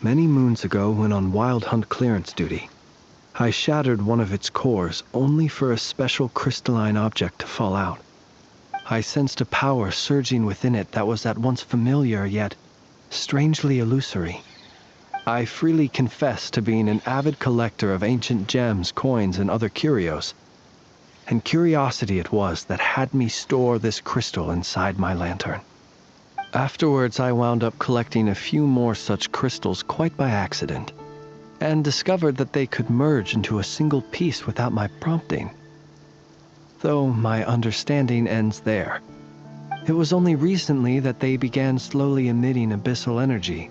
Many moons ago, when on Wild Hunt clearance duty, I shattered one of its cores only for a special crystalline object to fall out. I sensed a power surging within it that was at once familiar yet strangely illusory. I freely confess to being an avid collector of ancient gems, coins, and other curios. And curiosity it was that had me store this crystal inside my lantern. Afterwards, I wound up collecting a few more such crystals quite by accident, and discovered that they could merge into a single piece without my prompting. Though my understanding ends there. It was only recently that they began slowly emitting abyssal energy,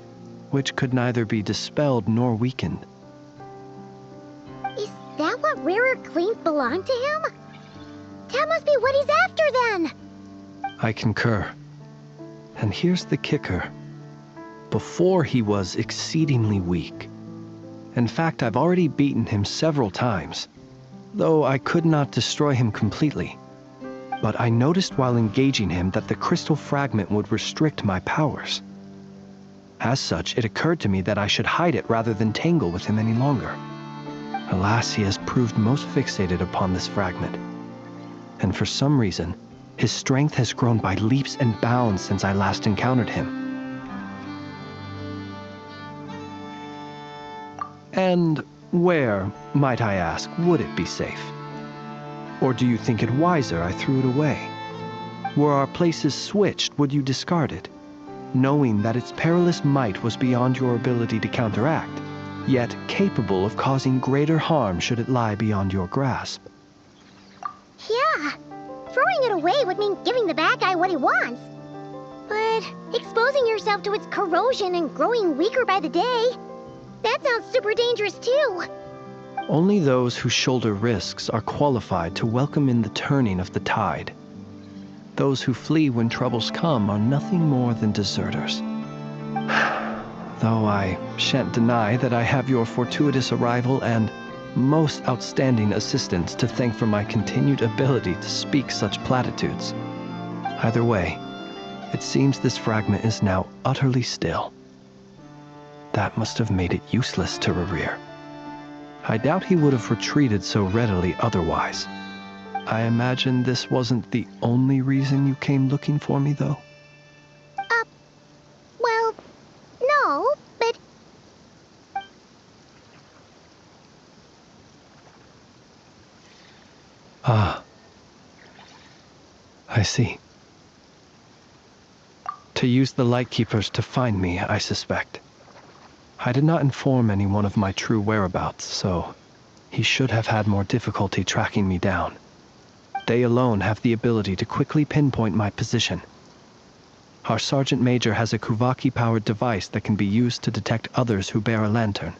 which could neither be dispelled nor weakened. Is that what Rara claimed belonged to him? That must be what he's after then! I concur. And here's the kicker. Before he was exceedingly weak. In fact, I've already beaten him several times, though I could not destroy him completely. But I noticed while engaging him that the crystal fragment would restrict my powers. As such, it occurred to me that I should hide it rather than tangle with him any longer. Alas, he has proved most fixated upon this fragment. And for some reason, his strength has grown by leaps and bounds since I last encountered him. And where, might I ask, would it be safe? Or do you think it wiser I threw it away? Were our places switched, would you discard it, knowing that its perilous might was beyond your ability to counteract, yet capable of causing greater harm should it lie beyond your grasp? Yeah, throwing it away would mean giving the bad guy what he wants. But exposing yourself to its corrosion and growing weaker by the day, that sounds super dangerous too. Only those who shoulder risks are qualified to welcome in the turning of the tide. Those who flee when troubles come are nothing more than deserters. Though I shan't deny that I have your fortuitous arrival and most outstanding assistance to thank for my continued ability to speak such platitudes. Either way, it seems this fragment is now utterly still. That must have made it useless to Rerir. I doubt he would have retreated so readily otherwise. I imagine this wasn't the only reason you came looking for me, though? Well, no, but... I see. To use the Lightkeepers to find me, I suspect. I did not inform anyone of my true whereabouts, so he should have had more difficulty tracking me down. They alone have the ability to quickly pinpoint my position. Our Sergeant Major has a Kuvaki-powered device that can be used to detect others who bear a lantern.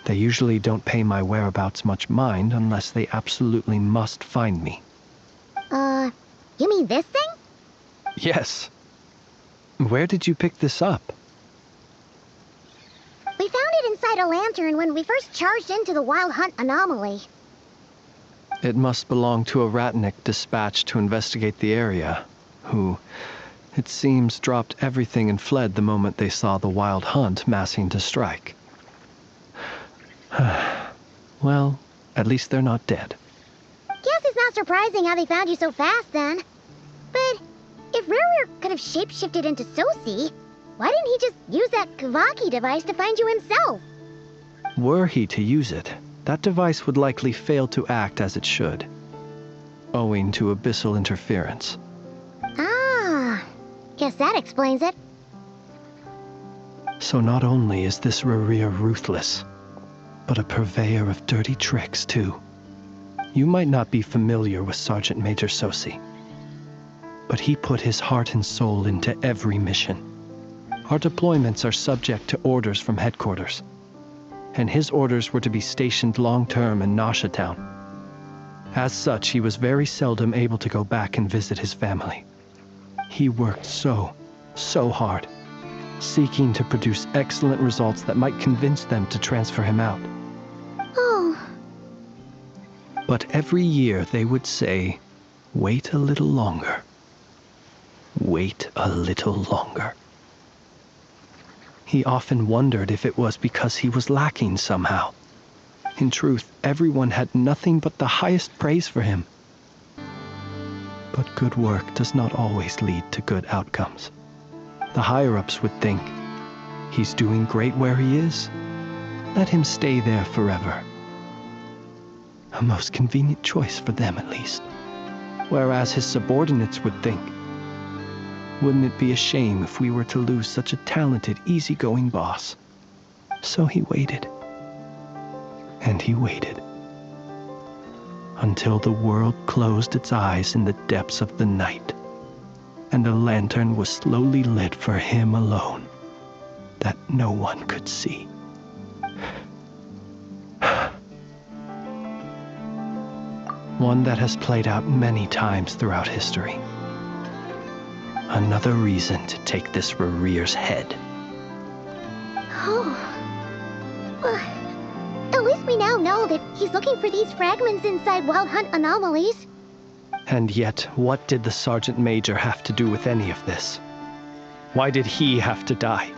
They usually don't pay my whereabouts much mind unless they absolutely must find me. You mean this thing? Yes. Where did you pick this up? We found it inside a lantern when we first charged into the Wild Hunt anomaly. It must belong to a Ratnik dispatched to investigate the area, who, it seems, dropped everything and fled the moment they saw the Wild Hunt massing to strike. Well, at least they're not dead. Guess it's not surprising how they found you so fast, then. But if Rareware could have shapeshifted into Sosi, why didn't he just use that Kavaki device to find you himself? Were he to use it, that device would likely fail to act as it should, owing to abyssal interference. Ah, guess that explains it. So not only is this Rarir ruthless, but a purveyor of dirty tricks, too. You might not be familiar with Sergeant Major Sosi, but he put his heart and soul into every mission. Our deployments are subject to orders from headquarters, and his orders were to be stationed long-term in Nasha Town. As such, he was very seldom able to go back and visit his family. He worked so hard, seeking to produce excellent results that might convince them to transfer him out. Oh. But every year they would say, "Wait a little longer. Wait a little longer." He often wondered if it was because he was lacking somehow. In truth, everyone had nothing but the highest praise for him. But good work does not always lead to good outcomes. The higher-ups would think, he's doing great where he is. Let him stay there forever. A most convenient choice for them, at least. Whereas his subordinates would think, wouldn't it be a shame if we were to lose such a talented, easygoing boss? So he waited. And he waited. Until the world closed its eyes in the depths of the night, and a lantern was slowly lit for him alone, that no one could see. One that has played out many times throughout history. Another reason to take this Rarir's head. Oh. At least we now know that he's looking for these fragments inside Wild Hunt anomalies. And yet, what did the Sergeant Major have to do with any of this? Why did he have to die?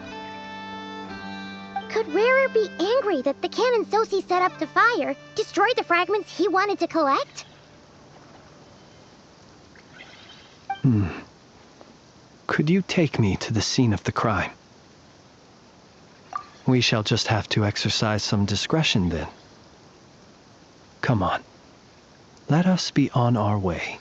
Could Rarer be angry that the cannon Sosi set up to fire destroyed the fragments he wanted to collect? Could you take me to the scene of the crime? We shall just have to exercise some discretion then. Come on. Let us be on our way.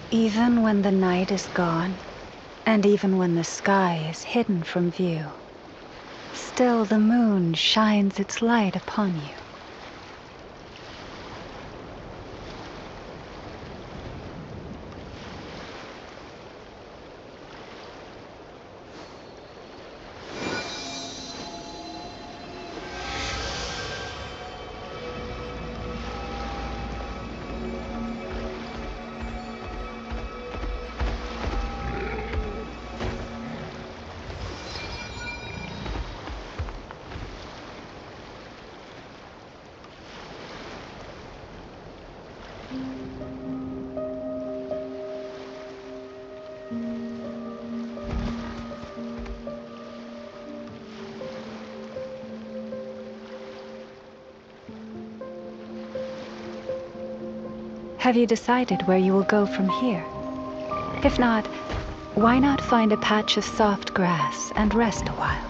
Even when the night is gone, and even when the sky is hidden from view, still the moon shines its light upon you. Have you decided where you will go from here? If not, why not find a patch of soft grass and rest a while?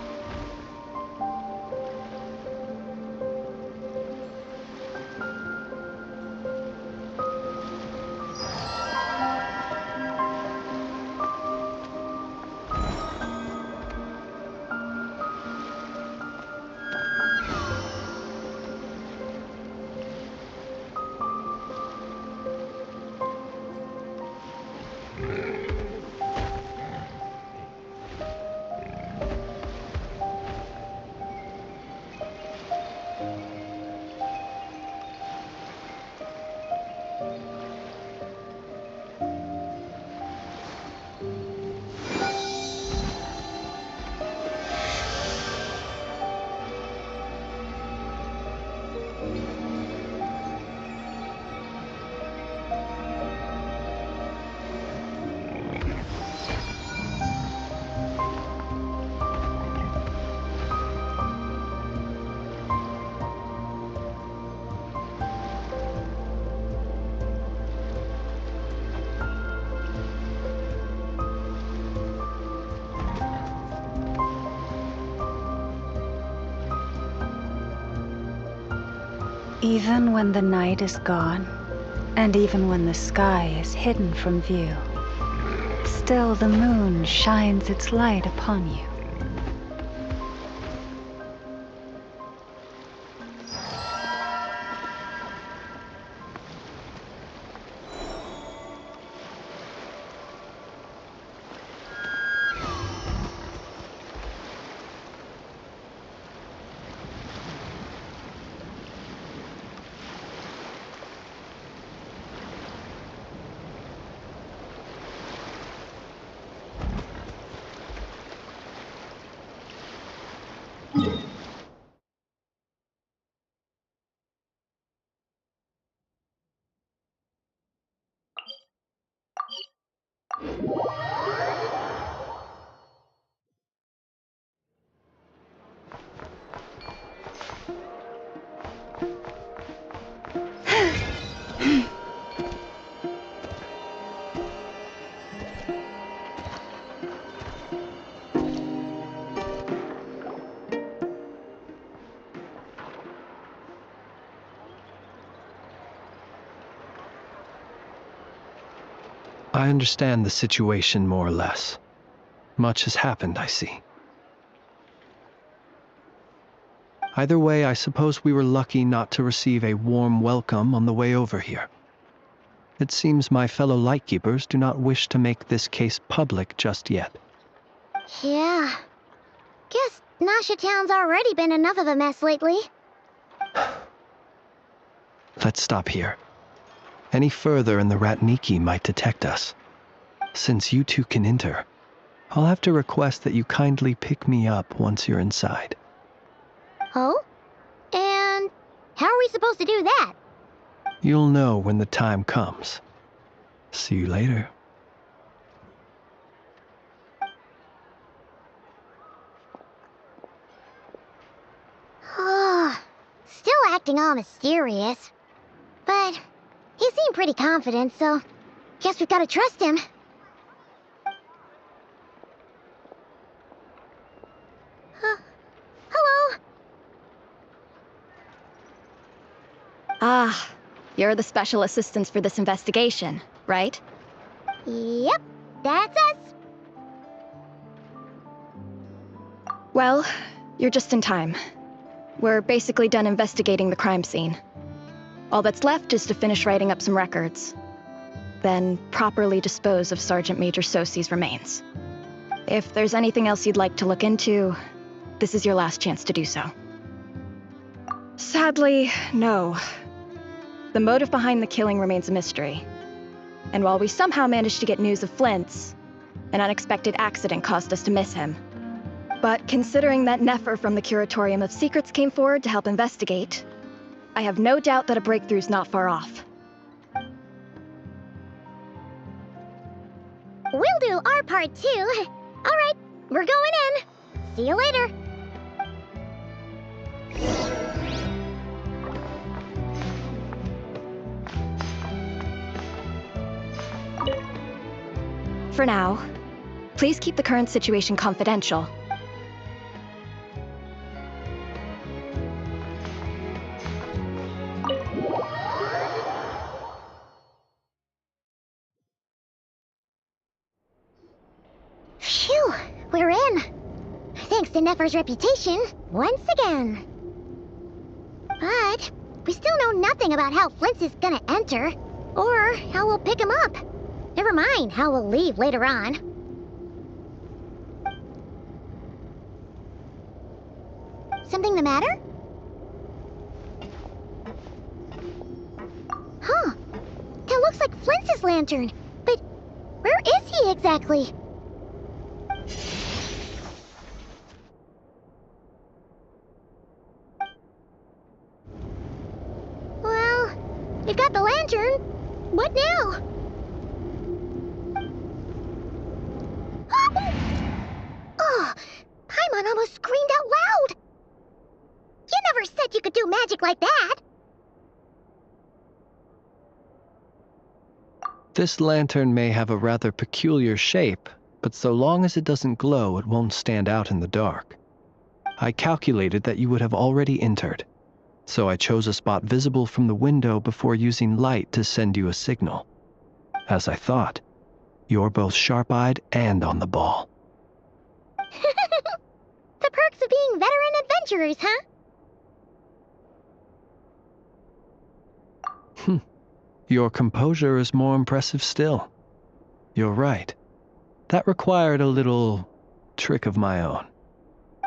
Even when the night is gone, and even when the sky is hidden from view, still the moon shines its light upon you. I understand the situation more or less. Much has happened, I see. Either way, I suppose we were lucky not to receive a warm welcome on the way over here. It seems my fellow Lightkeepers do not wish to make this case public just yet. Yeah. Guess Nasha Town's already been enough of a mess lately. Let's stop here. Any further and the Ratniki might detect us. Since you two can enter, I'll have to request that you kindly pick me up once you're inside. Oh? And how are we supposed to do that? You'll know when the time comes. See you later. Still acting all mysterious. But he seemed pretty confident, so guess we've got to trust him. Hello? Ah, you're the special assistants for this investigation, right? Yep, that's us. Well, you're just in time. We're basically done investigating the crime scene. All that's left is to finish writing up some records. Then properly dispose of Sergeant Major Sosie's remains. If there's anything else you'd like to look into, this is your last chance to do so. Sadly, no. The motive behind the killing remains a mystery. And while we somehow managed to get news of Flint's, an unexpected accident caused us to miss him. But considering that Nefer from the Curatorium of Secrets came forward to help investigate, I have no doubt that a breakthrough's not far off. We'll do our part too. All right, we're going in. See you later. For now, please keep the current situation confidential. Phew, we're in. Thanks to Nefer's reputation, once again. But we still know nothing about how Flint's is gonna enter, or how we'll pick him up. Never mind how we'll leave later on. Something the matter? Huh. That looks like Flint's lantern. But where is he exactly? Well, we've got the lantern. What now? Oh, Paimon almost screamed out loud. You never said you could do magic like that. This lantern may have a rather peculiar shape, but so long as it doesn't glow, it won't stand out in the dark. I calculated that you would have already entered, so I chose a spot visible from the window before using light to send you a signal. As I thought, you're both sharp-eyed and on the ball. The perks of being veteran adventurers, huh? Your composure is more impressive still. You're right. That required a little trick of my own.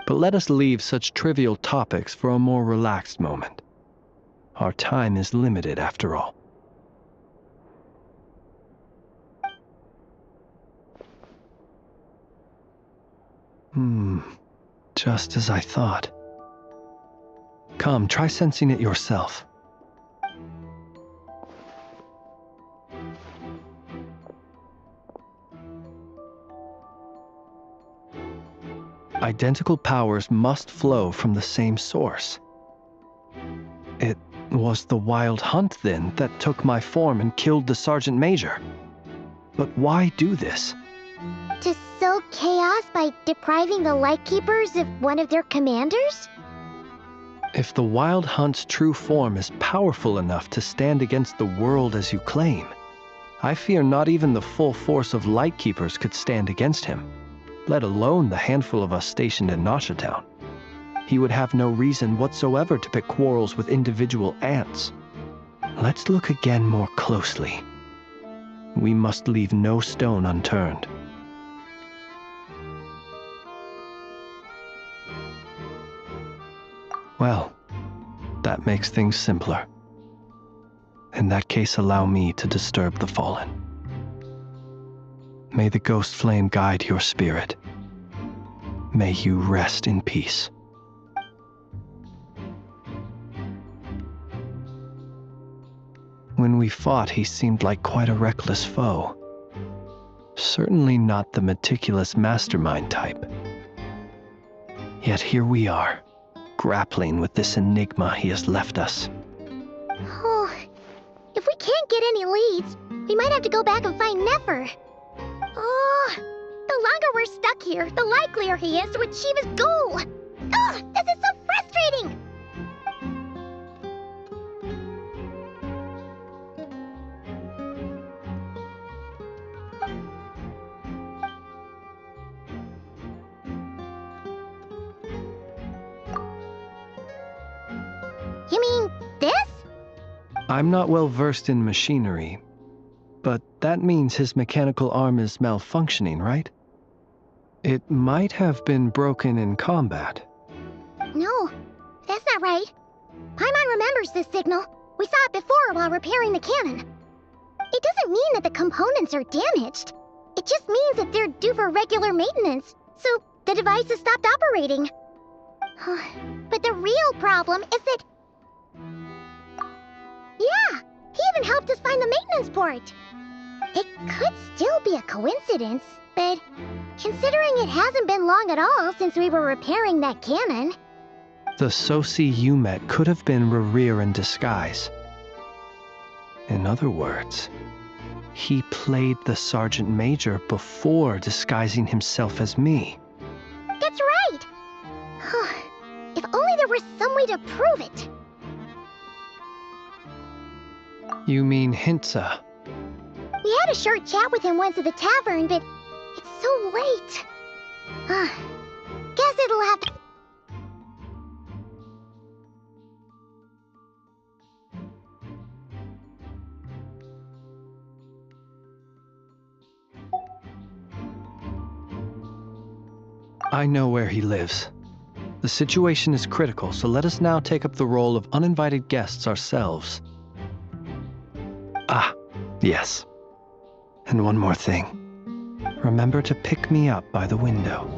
But let us leave such trivial topics for a more relaxed moment. Our time is limited after all. Just as I thought. Come, try sensing it yourself. Identical powers must flow from the same source. It was the Wild Hunt, then, that took my form and killed the Sergeant Major. But why do this? To sow chaos by depriving the Lightkeepers of one of their commanders? If the Wild Hunt's true form is powerful enough to stand against the world as you claim, I fear not even the full force of Lightkeepers could stand against him, let alone the handful of us stationed in Nasha Town. He would have no reason whatsoever to pick quarrels with individual ants. Let's look again more closely. We must leave no stone unturned. Well, that makes things simpler. In that case, allow me to disturb the fallen. May the ghost flame guide your spirit. May you rest in peace. When we fought, he seemed like quite a reckless foe. Certainly not the meticulous mastermind type. Yet here we are, grappling with this enigma he has left us. Oh, if we can't get any leads, we might have to go back and find Nefer. Oh, the longer we're stuck here, the likelier he is to achieve his goal. Oh, this is so frustrating! You mean this? I'm not well versed in machinery, but that means his mechanical arm is malfunctioning, right? It might have been broken in combat. No, that's not right. Paimon remembers this signal. We saw it before while repairing the cannon. It doesn't mean that the components are damaged. It just means that they're due for regular maintenance, so the device has stopped operating. But the real problem is that... Yeah, he even helped us find the maintenance port. It could still be a coincidence, but considering it hasn't been long at all since we were repairing that cannon... The Sosi you met could have been Rerir in disguise. In other words, he played the Sergeant Major before disguising himself as me. That's right! If only there were some way to prove it. You mean Hintsa? We had a short chat with him once at the tavern, but it's so late. Guess it'll have to... I know where he lives. The situation is critical, so let us now take up the role of uninvited guests ourselves. Ah, yes. And one more thing. Remember to pick me up by the window.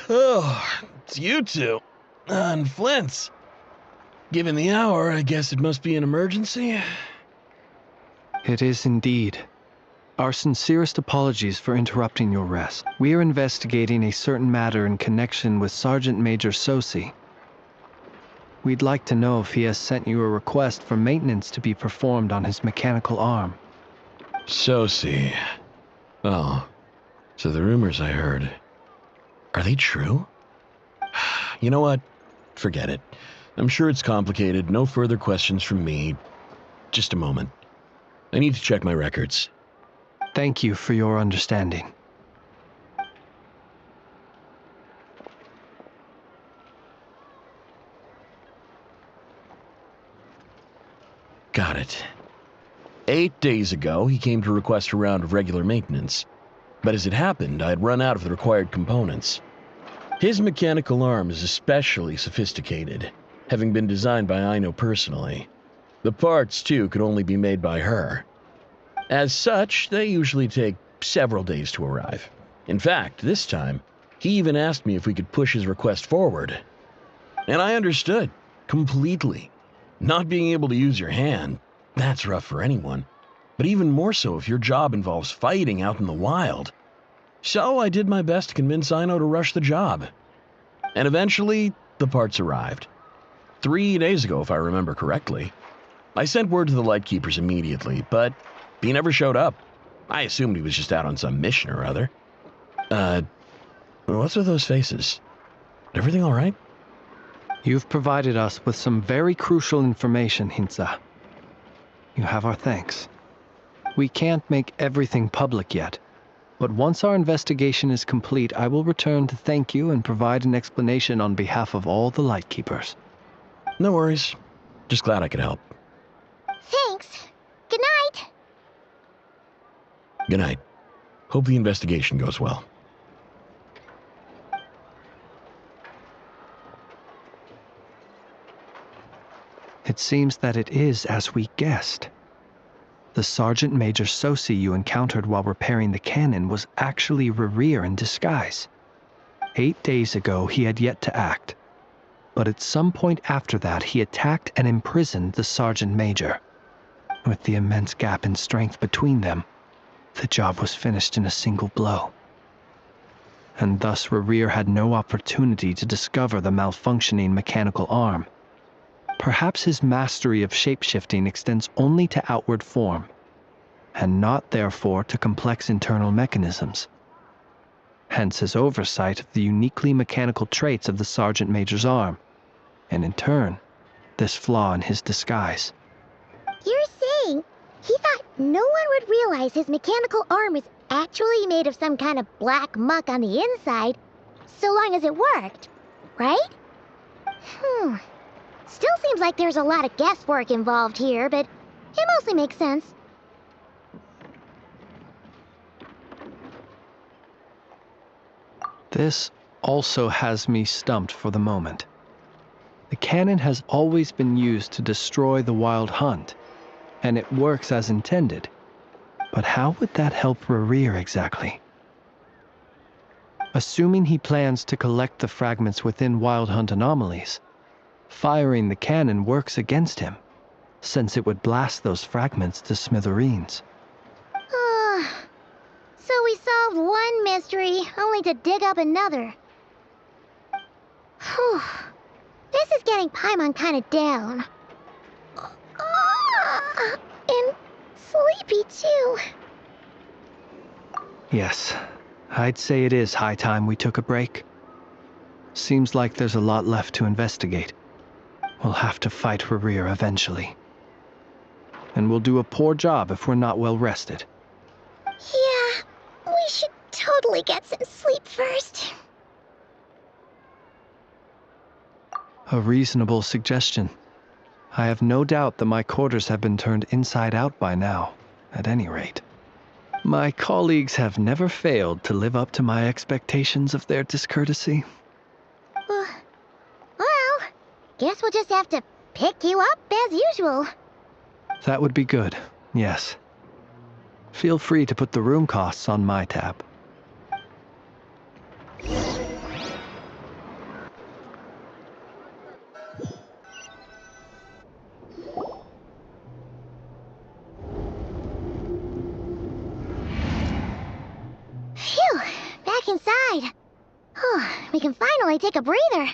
Oh, it's you two. And Flint's. Given the hour, I guess it must be an emergency. It is indeed. Our sincerest apologies for interrupting your rest. We are investigating a certain matter in connection with Sergeant Major Sosi. We'd like to know if he has sent you a request for maintenance to be performed on his mechanical arm. So see. Oh, so the rumors I heard, are they true? You know what? Forget it. I'm sure it's complicated. No further questions from me. Just a moment. I need to check my records. Thank you for your understanding. Got it. 8 days ago, he came to request a round of regular maintenance. But as it happened, I had run out of the required components. His mechanical arm is especially sophisticated, having been designed by Aino personally. The parts, too, could only be made by her. As such, they usually take several days to arrive. In fact, this time, he even asked me if we could push his request forward. And I understood, completely. Not being able to use your hand, that's rough for anyone. But even more so if your job involves fighting out in the wild. So I did my best to convince Aino to rush the job. And eventually, the parts arrived. 3 days ago, if I remember correctly. I sent word to the Lightkeepers immediately, but he never showed up. I assumed he was just out on some mission or other. What's with those faces? Everything all right? You've provided us with some very crucial information, Hinza. You have our thanks. We can't make everything public yet, but once our investigation is complete, I will return to thank you and provide an explanation on behalf of all the Lightkeepers. No worries. Just glad I could help. Thanks. Good night. Good night. Hope the investigation goes well. It seems that it is as we guessed. The Sergeant Major Sosi you encountered while repairing the cannon was actually Rerir in disguise. 8 days ago, he had yet to act. But at some point after that, he attacked and imprisoned the Sergeant Major. With the immense gap in strength between them, the job was finished in a single blow. And thus Rerir had no opportunity to discover the malfunctioning mechanical arm. Perhaps his mastery of shapeshifting extends only to outward form, and not therefore to complex internal mechanisms. Hence his oversight of the uniquely mechanical traits of the Sergeant Major's arm, and in turn, this flaw in his disguise. You're saying he thought no one would realize his mechanical arm is actually made of some kind of black muck on the inside, so long as it worked, right? Still seems like there's a lot of guesswork involved here, but it mostly makes sense. This also has me stumped for the moment. The cannon has always been used to destroy the Wild Hunt, and it works as intended. But how would that help Rerir exactly? Assuming he plans to collect the fragments within Wild Hunt anomalies, firing the cannon works against him, since it would blast those fragments to smithereens. So we solved one mystery, only to dig up another. Whew. This is getting Paimon kind of down. And sleepy too. Yes, I'd say it is high time we took a break. Seems like there's a lot left to investigate. We'll have to fight Rerir eventually. And we'll do a poor job if we're not well rested. Yeah, we should totally get some sleep first. A reasonable suggestion. I have no doubt that my quarters have been turned inside out by now, at any rate. My colleagues have never failed to live up to my expectations of their discourtesy. Well, guess we'll just have to pick you up as usual. That would be good, yes. Feel free to put the room costs on my tab. Phew, back inside. We can finally take a breather.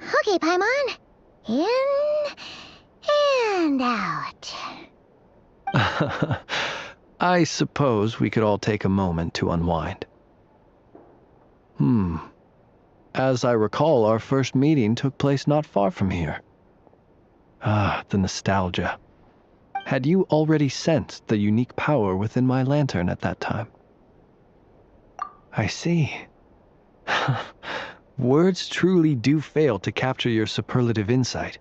Okay, Paimon. In and out. I suppose we could all take a moment to unwind. As I recall, our first meeting took place not far from here. Ah, the nostalgia. Had you already sensed the unique power within my lantern at that time? I see. Words truly do fail to capture your superlative insight.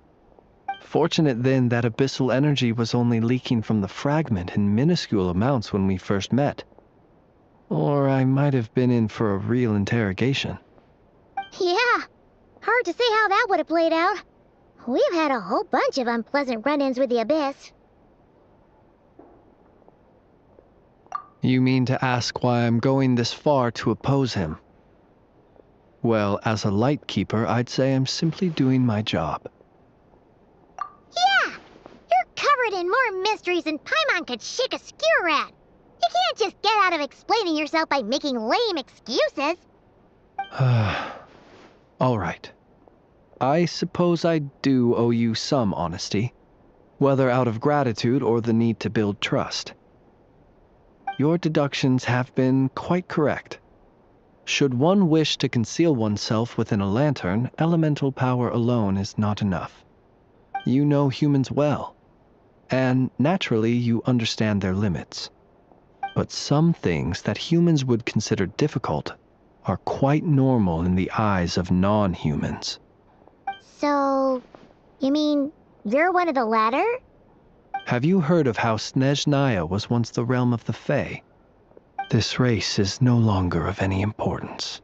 Fortunate then that abyssal energy was only leaking from the fragment in minuscule amounts when we first met. Or I might have been in for a real interrogation. Yeah, hard to say how that would have played out. We've had a whole bunch of unpleasant run-ins with the Abyss. You mean to ask why I'm going this far to oppose him? Well, as a light keeper, I'd say I'm simply doing my job. Yeah! You're covered in more mysteries than Paimon could shake a skewer at. You can't just get out of explaining yourself by making lame excuses. All right. I suppose I do owe you some honesty, whether out of gratitude or the need to build trust. Your deductions have been quite correct. Should one wish to conceal oneself within a lantern, elemental power alone is not enough. You know humans well, and naturally you understand their limits. But some things that humans would consider difficult are quite normal in the eyes of non-humans. So, you mean you're one of the latter? Have you heard of how Snezhnaya was once the realm of the Fae? This race is no longer of any importance,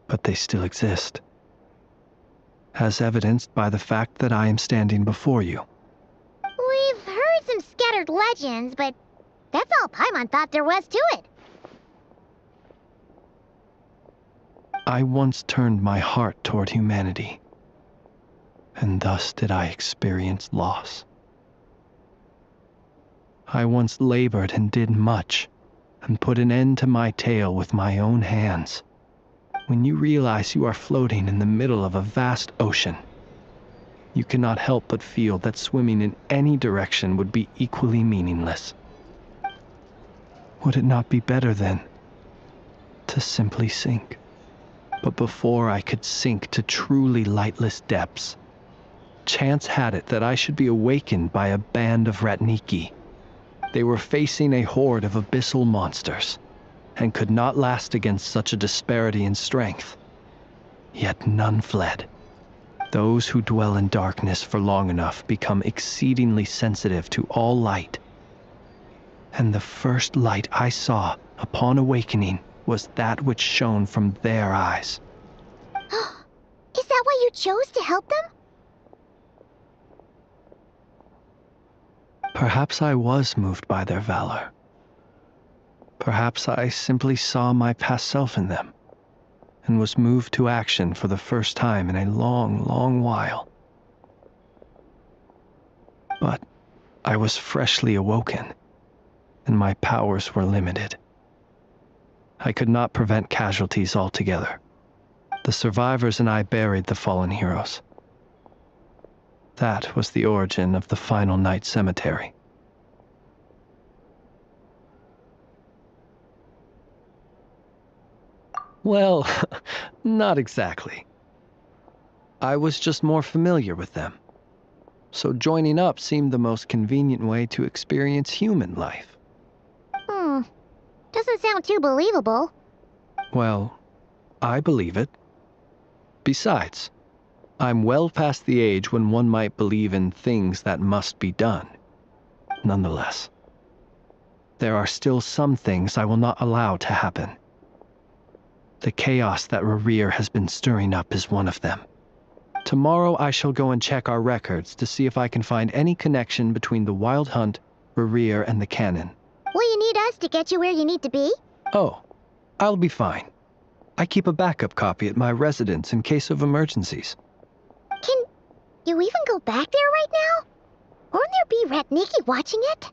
but they still exist, as evidenced by the fact that I am standing before you. We've heard some scattered legends, but that's all Paimon thought there was to it. I once turned my heart toward humanity, and thus did I experience loss. I once labored and did much, and put an end to my tale with my own hands. When you realize you are floating in the middle of a vast ocean, you cannot help but feel that swimming in any direction would be equally meaningless. Would it not be better, then, to simply sink? But before I could sink to truly lightless depths, chance had it that I should be awakened by a band of Ratniki. They were facing a horde of abyssal monsters, and could not last against such a disparity in strength. Yet none fled. Those who dwell in darkness for long enough become exceedingly sensitive to all light. And the first light I saw upon awakening was that which shone from their eyes. Is that why you chose to help them? Perhaps I was moved by their valor. Perhaps I simply saw my past self in them, and was moved to action for the first time in a long, long while. But I was freshly awoken, and my powers were limited. I could not prevent casualties altogether. The survivors and I buried the fallen heroes. That was the origin of the final night cemetery. Well, not exactly. I was just more familiar with them, so joining up seemed the most convenient way to experience human life. Doesn't sound too believable. Well, I believe it. Besides, I'm well past the age when one might believe in things that must be done. Nonetheless, there are still some things I will not allow to happen. The chaos that Rerir has been stirring up is one of them. Tomorrow I shall go and check our records to see if I can find any connection between the Wild Hunt, Rerir, and the Canon. Will you need us to get you where you need to be? Oh, I'll be fine. I keep a backup copy at my residence in case of emergencies. Can you even go back there right now? Won't there be Ratniki watching it?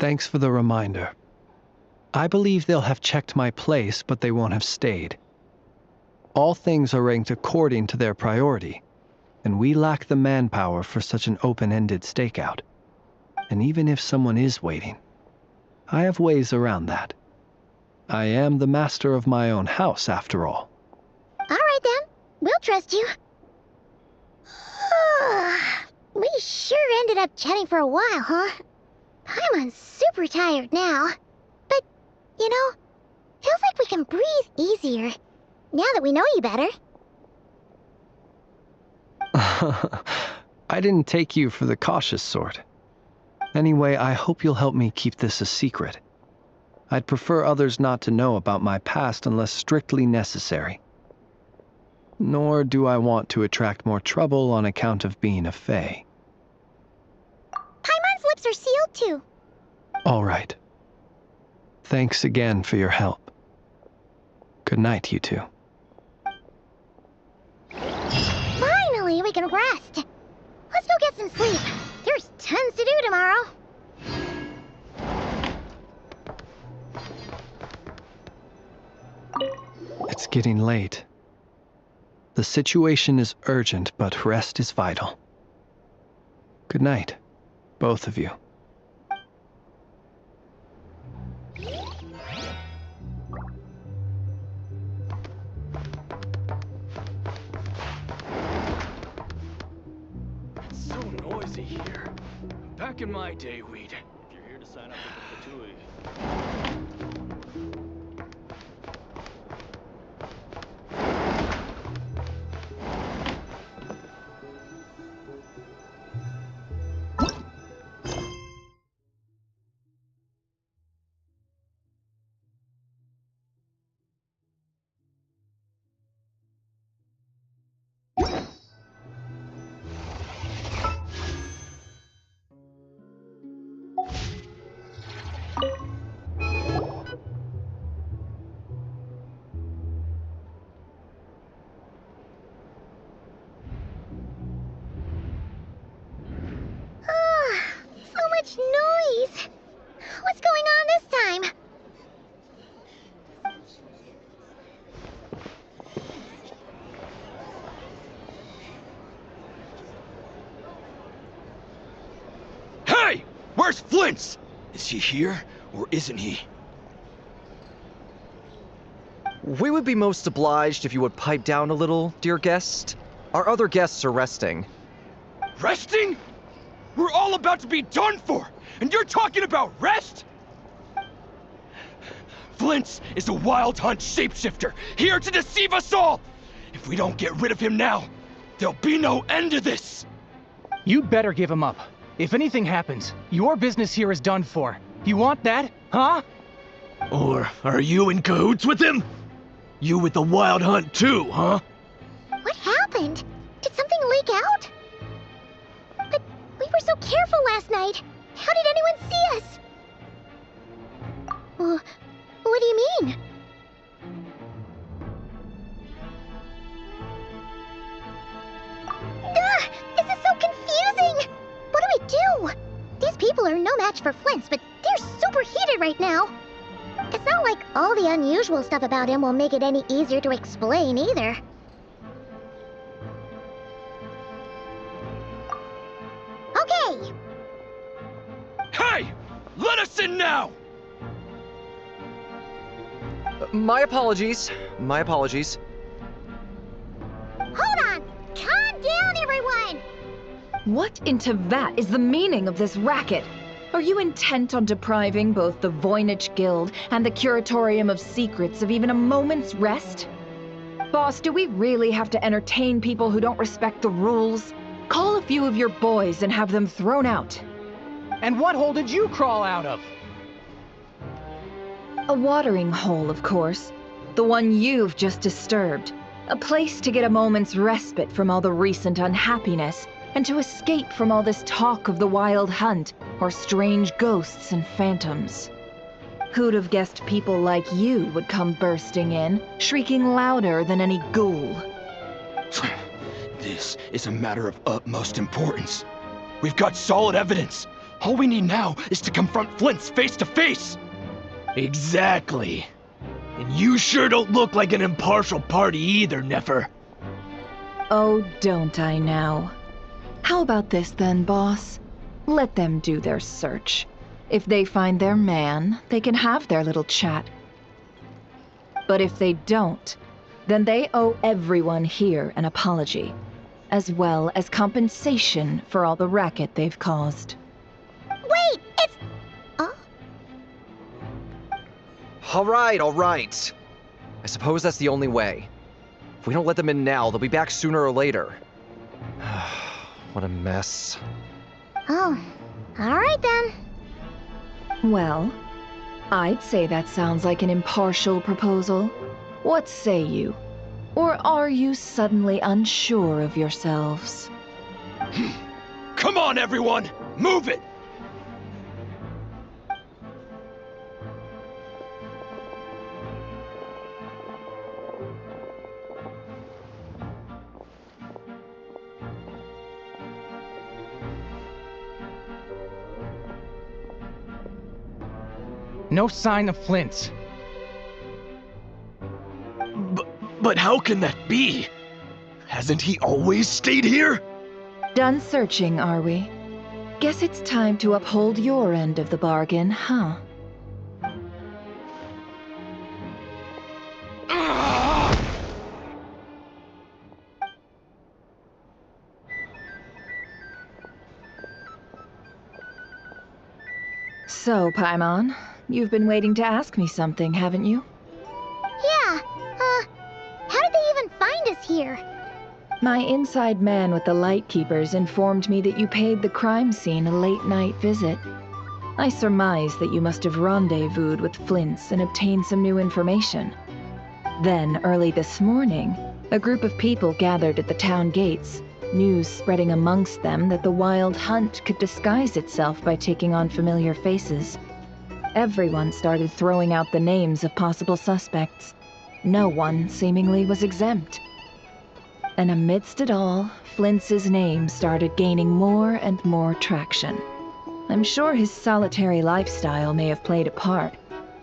Thanks for the reminder. I believe they'll have checked my place, but they won't have stayed. All things are ranked according to their priority, and we lack the manpower for such an open-ended stakeout. And even if someone is waiting, I have ways around that. I am the master of my own house, after all. All right then, we'll trust you. We sure ended up chatting for a while, huh? I'm super tired now. But, you know, feels like we can breathe easier now that we know you better. I didn't take you for the cautious sort. Anyway, I hope you'll help me keep this a secret. I'd prefer others not to know about my past unless strictly necessary. Nor do I want to attract more trouble on account of being a fae. Paimon's lips are sealed too. All right. Thanks again for your help. Good night, you two. Finally, we can rest. Let's go get some sleep. There's tons to do tomorrow. It's getting late. The situation is urgent, but rest is vital. Good night, both of you. It's so noisy here. Back in my day, we'd... If you're here to sign up with the Fatui. So much noise. What's going on this time? Hey! Where's Flint's? Is he here, or isn't he? We would be most obliged if you would pipe down a little, dear guest. Our other guests are resting. Resting? We're all about to be done for, and you're talking about rest? Flint's is a wild hunt shapeshifter, here to deceive us all! If we don't get rid of him now, there'll be no end to this! You'd better give him up. If anything happens, your business here is done for. You want that, huh? Or are you in cahoots with him? You with the wild hunt too, huh? What happened? Did something leak out? But we were so careful last night. How did anyone see us? What do you mean? This is so confusing! What do we do? These people are no match for Flint's, but they're super heated right now. It's not like all the unusual stuff about him will make it any easier to explain either. Okay! Hey! Let us in now! My apologies. My apologies. Hold on! Calm down, everyone! What in Tevat is the meaning of this racket? Are you intent on depriving both the Voynich Guild and the Curatorium of Secrets of even a moment's rest? Boss, do we really have to entertain people who don't respect the rules? Call a few of your boys and have them thrown out. And what hole did you crawl out of? A watering hole, of course. The one you've just disturbed. A place to get a moment's respite from all the recent unhappiness, and to escape from all this talk of the wild hunt, or strange ghosts and phantoms. Who'd have guessed people like you would come bursting in, shrieking louder than any ghoul? This is a matter of utmost importance. We've got solid evidence. All we need now is to confront Flint's face to face. Exactly. And you sure don't look like an impartial party either, Nefer. Oh, don't I now? How about this then, boss? Let them do their search. If they find their man, they can have their little chat. But if they don't, then they owe everyone here an apology, as well as compensation for all the racket they've caused. Wait, it's... Oh? All right. I suppose that's the only way. If we don't let them in now, they'll be back sooner or later. What a mess. Oh, alright then. Well, I'd say that sounds like an impartial proposal. What say you? Or are you suddenly unsure of yourselves? Come on, everyone! Move it! No sign of Flint's. But how can that be? Hasn't he always stayed here? Done searching, are we? Guess it's time to uphold your end of the bargain, huh? So, Paimon, you've been waiting to ask me something, haven't you? Yeah, how did they even find us here? My inside man with the Lightkeepers informed me that you paid the crime scene a late-night visit. I surmise that you must have rendezvoused with Flint's and obtained some new information. Then, early this morning, a group of people gathered at the town gates, news spreading amongst them that the Wild Hunt could disguise itself by taking on familiar faces. Everyone started throwing out the names of possible suspects. No one, seemingly, was exempt. And amidst it all, Flint's name started gaining more and more traction. I'm sure his solitary lifestyle may have played a part,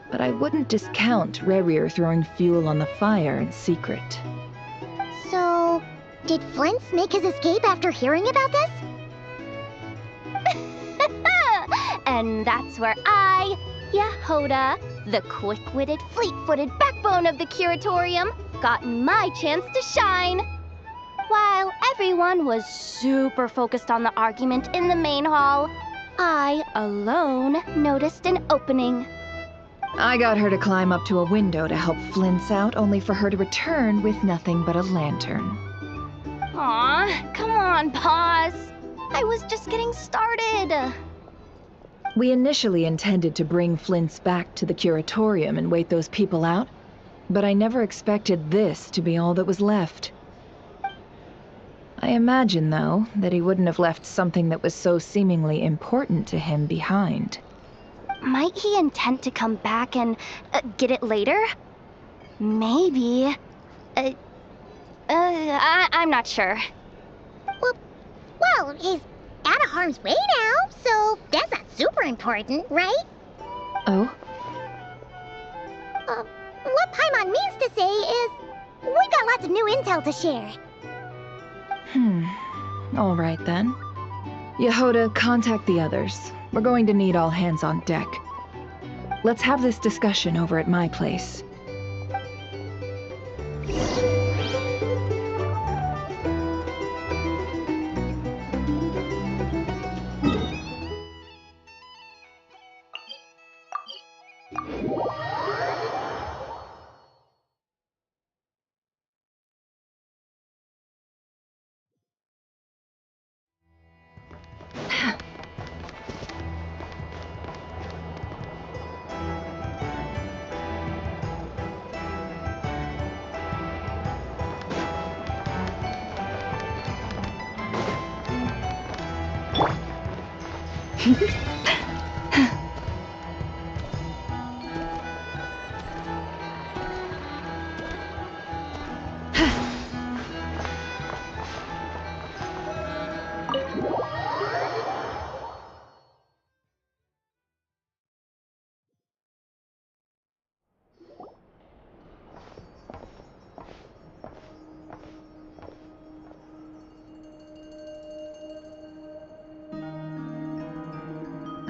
but I wouldn't discount Rerir throwing fuel on the fire in secret. So, did Flint's make his escape after hearing about this? And that's where I, Yehoda, the quick-witted, fleet-footed backbone of the Curatorium, got my chance to shine. While everyone was super focused on the argument in the main hall, I alone noticed an opening. I got her to climb up to a window to help Flint's out, only for her to return with nothing but a lantern. Aw, come on, Paz. I was just getting started. We initially intended to bring Flint's back to the Curatorium and wait those people out, but I never expected this to be all that was left. I imagine, though, that he wouldn't have left something that was so seemingly important to him behind. Might he intend to come back and get it later? Maybe. I'm not sure. Well, he's out of harm's way now, so that's not super important, right? Oh? What Paimon means to say is, we've got lots of new intel to share. All right then. Yehoda, contact the others. We're going to need all hands on deck. Let's have this discussion over at my place.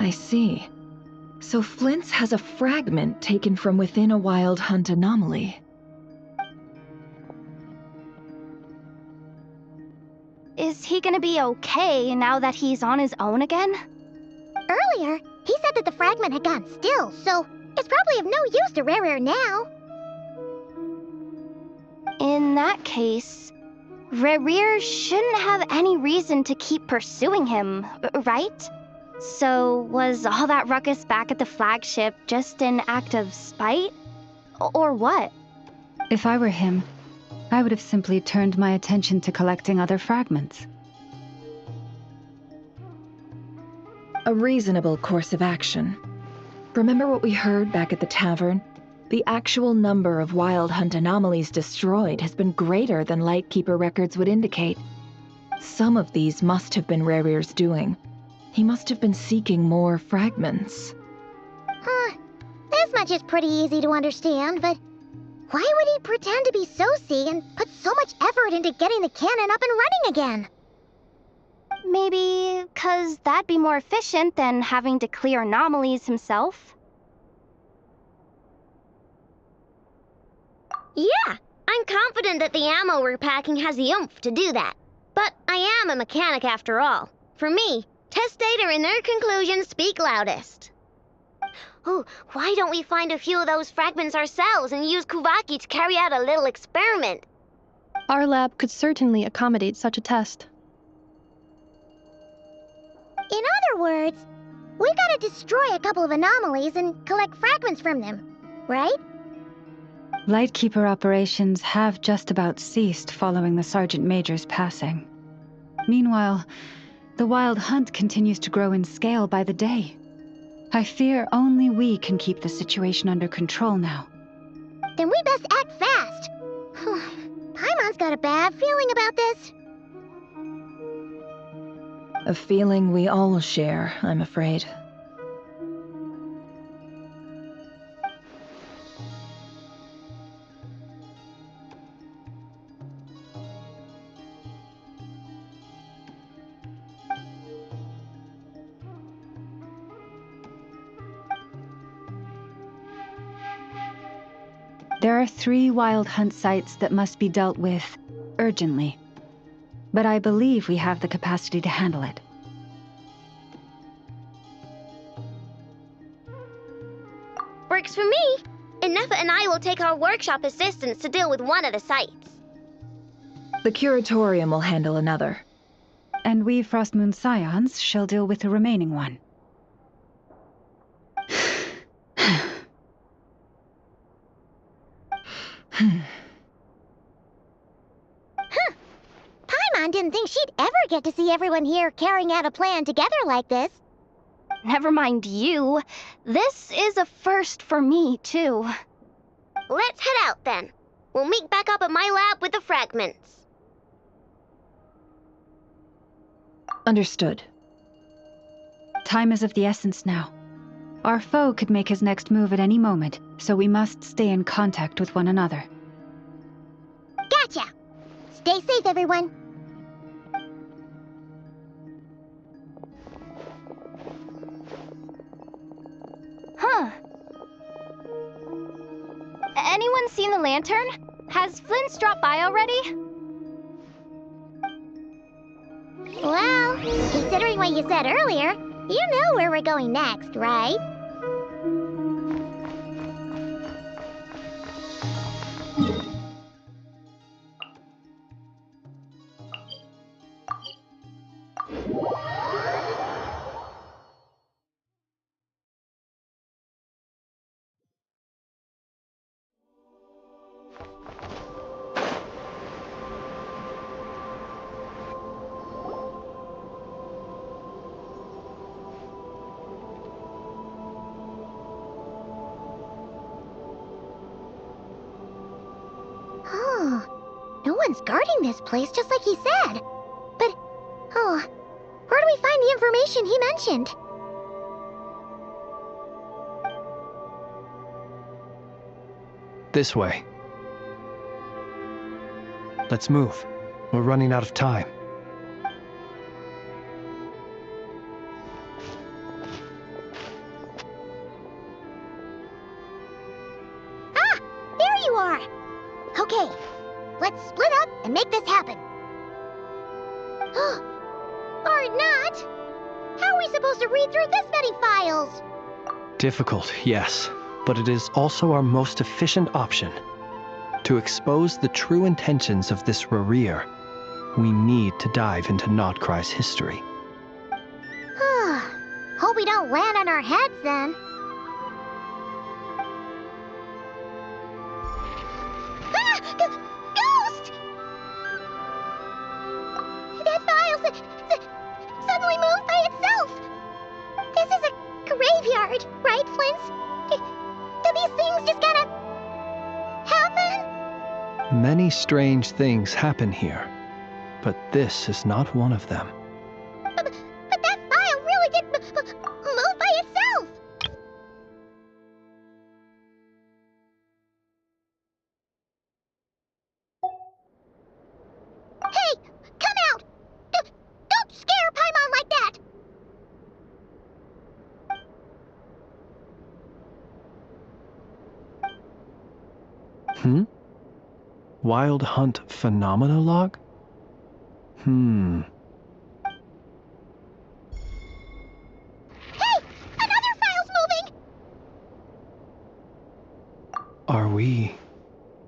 I see. So Flint's has a fragment taken from within a Wild Hunt anomaly. Is he gonna be okay now that he's on his own again? Earlier, he said that the fragment had gone still, so it's probably of no use to Rare now. In that case, Rare shouldn't have any reason to keep pursuing him, right? So was all that ruckus back at the flagship just an act of spite? Or what? If I were him, I would have simply turned my attention to collecting other fragments. A reasonable course of action. Remember what we heard back at the tavern? The actual number of Wild Hunt anomalies destroyed has been greater than Lightkeeper records would indicate. Some of these must have been Rare's doing. He must have been seeking more fragments. This much is pretty easy to understand, but why would he pretend to be Soci and put so much effort into getting the cannon up and running again? Maybe 'cause that'd be more efficient than having to clear anomalies himself? Yeah, I'm confident that the ammo we're packing has the oomph to do that. But I am a mechanic after all. For me, test data and their conclusions speak loudest. Oh, why don't we find a few of those fragments ourselves and use Kuvaki to carry out a little experiment? Our lab could certainly accommodate such a test. In other words, we gotta destroy a couple of anomalies and collect fragments from them, right? Lightkeeper operations have just about ceased following the Sergeant Major's passing. Meanwhile, the Wild Hunt continues to grow in scale by the day. I fear only we can keep the situation under control now. Then we best act fast. Paimon's got a bad feeling about this. A feeling we all share, I'm afraid. There are 3 Wild Hunt sites that must be dealt with urgently. But I believe we have the capacity to handle it. Works for me. Nefa and I will take our workshop assistants to deal with one of the sites. The Curatorium will handle another. And we Frostmoon Scions shall deal with the remaining one. Paimon didn't think she'd ever get to see everyone here carrying out a plan together like this. Never mind you. This is a first for me, too. Let's head out, then. We'll meet back up at my lab with the fragments. Understood. Time is of the essence now. Our foe could make his next move at any moment, so we must stay in contact with one another. Gotcha! Stay safe, everyone. Huh. Anyone seen the lantern? Has Flint's dropped by already? Well, considering what you said earlier, you know where we're going next, right? No one's guarding this place, just like he said. But, where do we find the information he mentioned? This way. Let's move. We're running out of time. There you are! Okay, let's split up and make this happen. Or not! How are we supposed to read through this many files? Difficult, yes, but it is also our most efficient option. To expose the true intentions of this Rereer, we need to dive into Nodkrai's history. Hope we don't land on our heads then. Ghost! That file suddenly moved by itself. This is a graveyard, right, Flint? Do these things just gotta happen? Many strange things happen here, but this is not one of them. But that file really did move by itself! Hey! Come out! Don't scare Paimon like that! Wild Hunt Phenomenologue? Hey! Another file's moving! Are we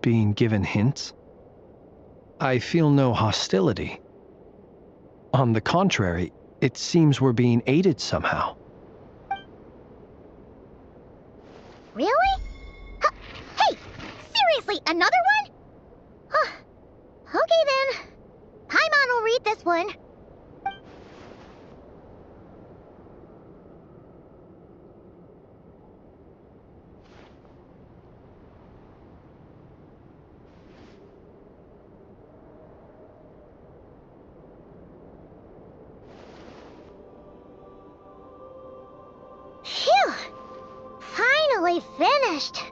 being given hints? I feel no hostility. On the contrary, it seems we're being aided somehow. Really? Hey! Seriously, another one? Okay then. Paimon will read this one. Phew! Finally finished.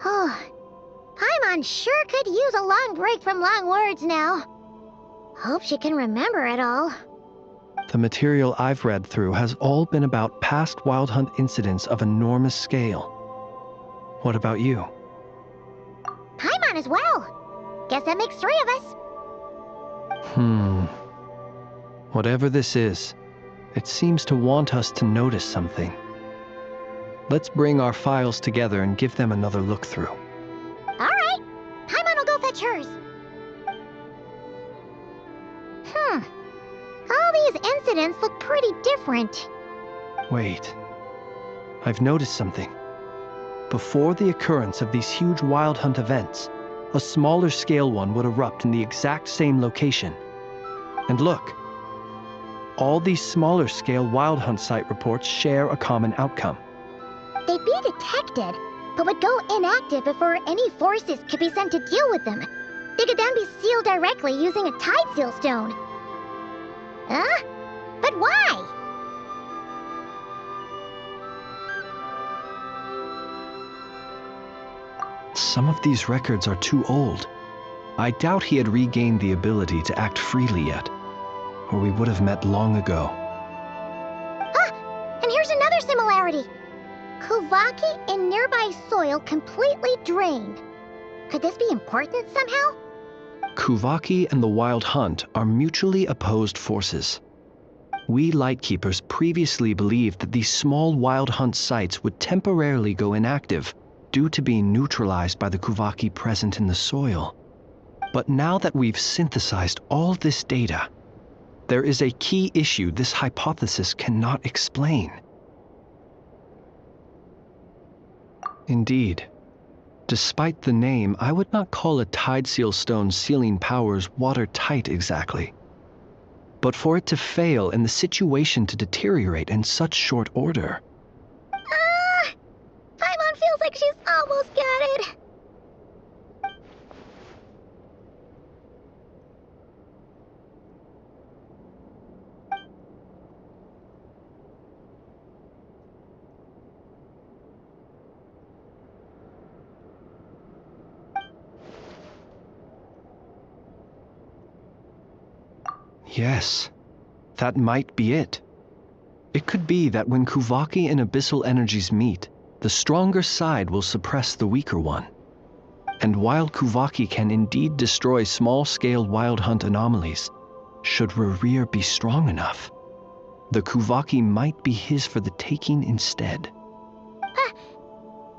Paimon sure could use a long break from long words now. Hope she can remember it all. The material I've read through has all been about past Wild Hunt incidents of enormous scale. What about you? Paimon as well. Guess that makes 3 of us. Whatever this is, it seems to want us to notice something. Let's bring our files together and give them another look through. Alright. Paimon will go fetch hers. All these incidents look pretty different. Wait. I've noticed something. Before the occurrence of these huge Wild Hunt events, a smaller scale one would erupt in the exact same location. And look. All these smaller scale Wild Hunt site reports share a common outcome. They'd be detected, but would go inactive before any forces could be sent to deal with them. They could then be sealed directly using a tide seal stone. Huh? But why? Some of these records are too old. I doubt he had regained the ability to act freely yet, or we would have met long ago. And here's another similarity. Kuvaki and nearby soil completely drained. Could this be important somehow? Kuvaki and the Wild Hunt are mutually opposed forces. We Lightkeepers previously believed that these small Wild Hunt sites would temporarily go inactive due to being neutralized by the Kuvaki present in the soil. But now that we've synthesized all this data, there is a key issue this hypothesis cannot explain. Indeed. Despite the name, I would not call a tide seal stone's sealing powers watertight exactly. But for it to fail and the situation to deteriorate in such short order. Paimon feels like she's almost got it. Yes, that might be it. It could be that when Kuvaki and abyssal energies meet, the stronger side will suppress the weaker one. And while Kuvaki can indeed destroy small-scale wild hunt anomalies, should Rerir be strong enough, the Kuvaki might be his for the taking instead.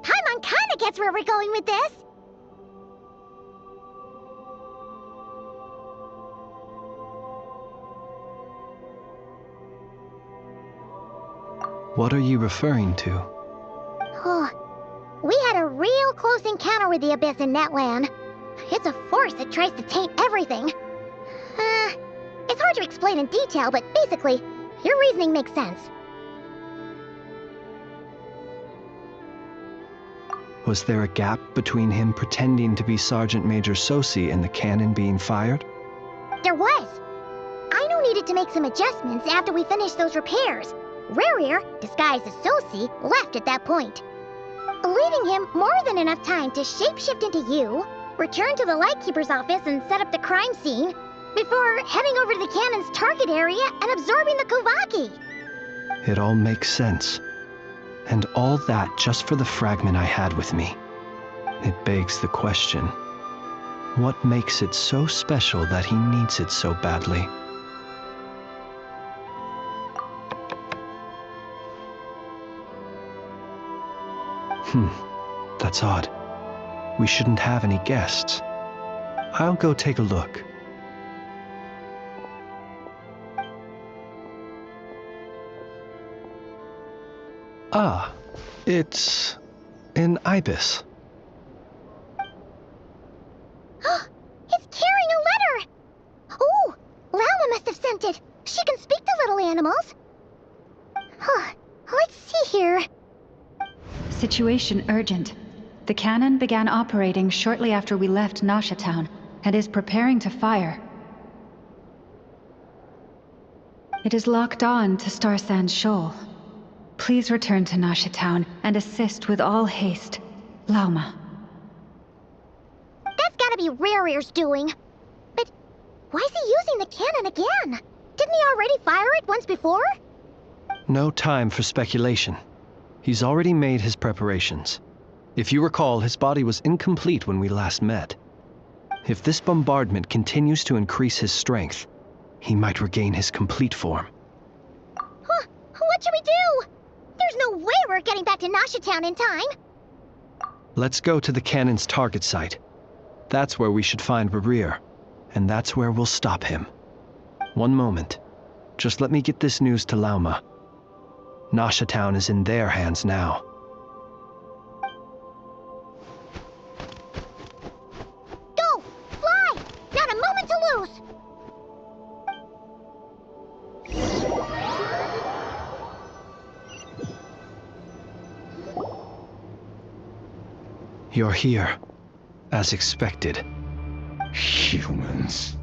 Paimon kinda gets where we're going with this. What are you referring to? Oh, we had a real close encounter with the Abyss in Netland. It's a force that tries to taint everything. It's hard to explain in detail, but basically, your reasoning makes sense. Was there a gap between him pretending to be Sergeant Major Sosi and the cannon being fired? There was. Aino needed to make some adjustments after we finished those repairs. Rerir, disguised as Sosi, left at that point, leaving him more than enough time to shapeshift into you, return to the Lightkeeper's office and set up the crime scene, before heading over to the cannon's target area and absorbing the Kuvaki. It all makes sense. And all that just for the fragment I had with me. It begs the question, what makes it so special that he needs it so badly? That's odd. We shouldn't have any guests. I'll go take a look. Ah, it's an ibis. It's carrying a letter! Oh, Lauma must have sent it. She can speak to little animals. Let's see here. Situation urgent. The cannon began operating shortly after we left Nasha Town and is preparing to fire. It is locked on to Star Sand Shoal. Please return to Nasha Town and assist with all haste. Lauma. That's gotta be Rerir's doing. But why is he using the cannon again? Didn't he already fire it once before? No time for speculation. He's already made his preparations. If you recall, his body was incomplete when we last met. If this bombardment continues to increase his strength, he might regain his complete form. What should we do? There's no way we're getting back to Nasha Town in time. Let's go to the cannon's target site. That's where we should find Rerir, and that's where we'll stop him. One moment. Just let me get this news to Lauma. Nasha Town is in their hands now. Go! Fly! Not a moment to lose! You're here, as expected. Humans,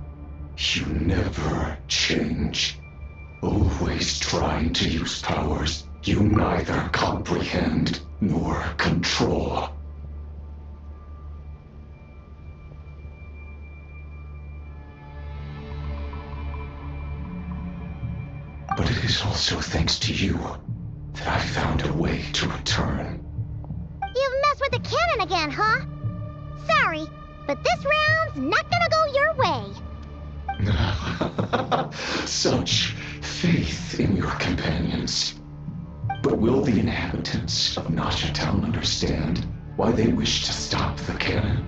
you never change. Always trying to use powers you neither comprehend nor control. But it is also thanks to you that I found a way to return. You've messed with the cannon again, huh? Sorry, but this round's not gonna go your way. Such faith in your companions. But will the inhabitants of Nasha Town understand why they wish to stop the cannon?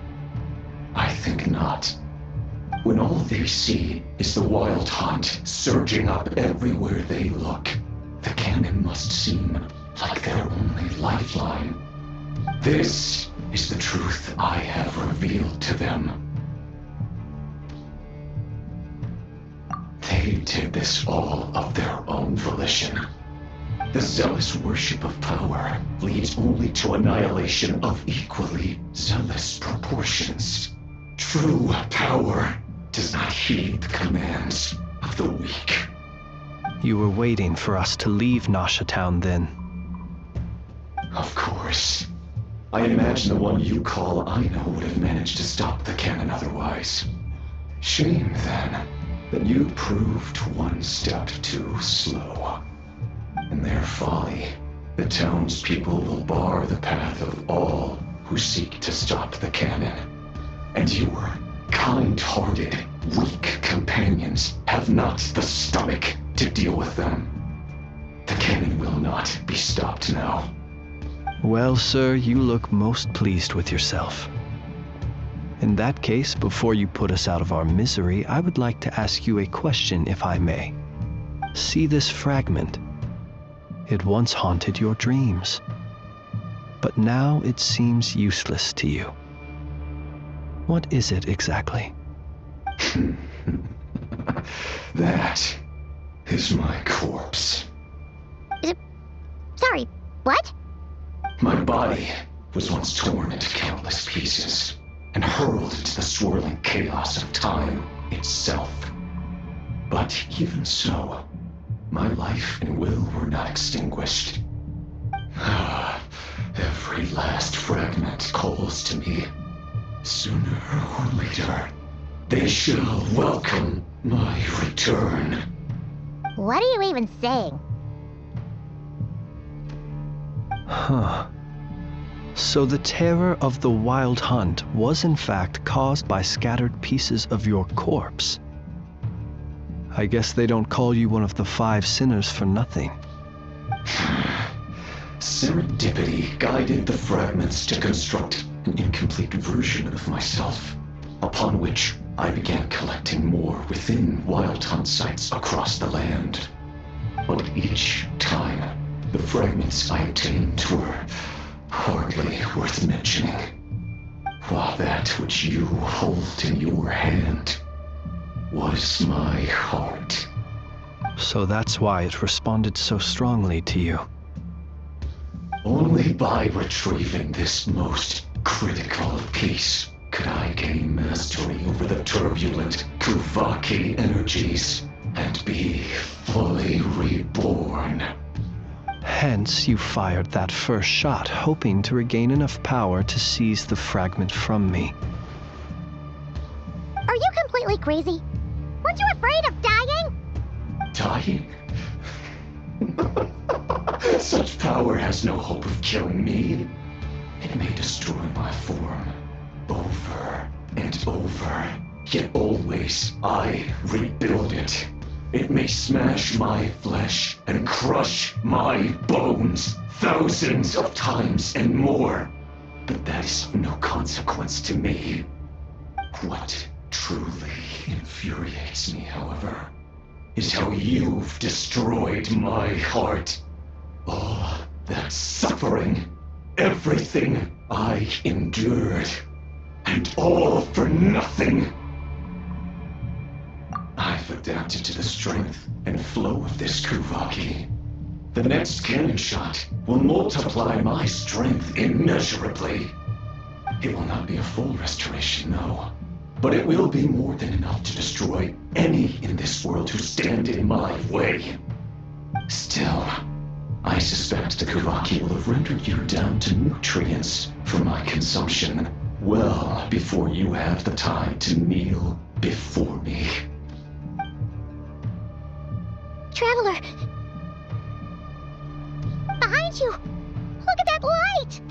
I think not. When all they see is the wild hunt surging up everywhere they look, the cannon must seem like their only lifeline. This is the truth I have revealed to them. They did this all of their own volition. The zealous worship of power leads only to annihilation of equally zealous proportions. True power does not heed the commands of the weak. You were waiting for us to leave Nasha Town then. Of course. I imagine the one you call Aino would have managed to stop the cannon otherwise. Shame, then, that you proved one step too slow. In their folly, the townspeople will bar the path of all who seek to stop the cannon. And your kind-hearted, weak companions have not the stomach to deal with them. The cannon will not be stopped now. Well, sir, you look most pleased with yourself. In that case, before you put us out of our misery, I would like to ask you a question, if I may. See this fragment? It once haunted your dreams, but now it seems useless to you. What is it exactly? That is my corpse. Sorry, what? My body was once torn into countless pieces and hurled into the swirling chaos of time itself. But even so, my life and will were not extinguished. Every last fragment calls to me. Sooner or later, they shall welcome my return. What are you even saying? Huh. So the terror of the Wild Hunt was in fact caused by scattered pieces of your corpse. I guess they don't call you one of the 5 sinners for nothing. Serendipity guided the fragments to construct an incomplete version of myself, upon which I began collecting more within Wild Hunt sites across the land. But each time, the fragments I obtained were hardly worth mentioning, while that which you hold in your hand was my heart. So that's why it responded so strongly to you. Only by retrieving this most critical piece could I gain mastery over the turbulent Kuvaki energies and be fully reborn. Hence, you fired that first shot, hoping to regain enough power to seize the fragment from me. Are you completely crazy? Weren't you afraid of dying? Dying? Such power has no hope of killing me. It may destroy my form over and over, yet always I rebuild it. It may smash my flesh and crush my bones thousands of times and more, but that is of no consequence to me. What truly infuriates me, however, is how you've destroyed my heart. All that suffering, everything I endured, and all for nothing. I've adapted to the strength and flow of this Kuvaki. The next cannon shot will multiply my strength immeasurably. It will not be a full restoration, no, but it will be more than enough to destroy any in this world who stand in my way. Still, I suspect the Kuvaki will have rendered you down to nutrients for my consumption well before you have the time to kneel before me. Traveler! Behind you! Look at that light!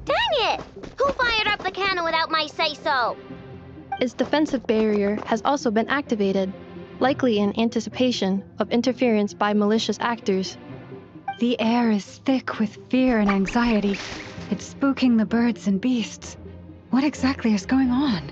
Dang it! Who fired up the cannon without my say-so? Its defensive barrier has also been activated, likely in anticipation of interference by malicious actors. The air is thick with fear and anxiety. It's spooking the birds and beasts. What exactly is going on?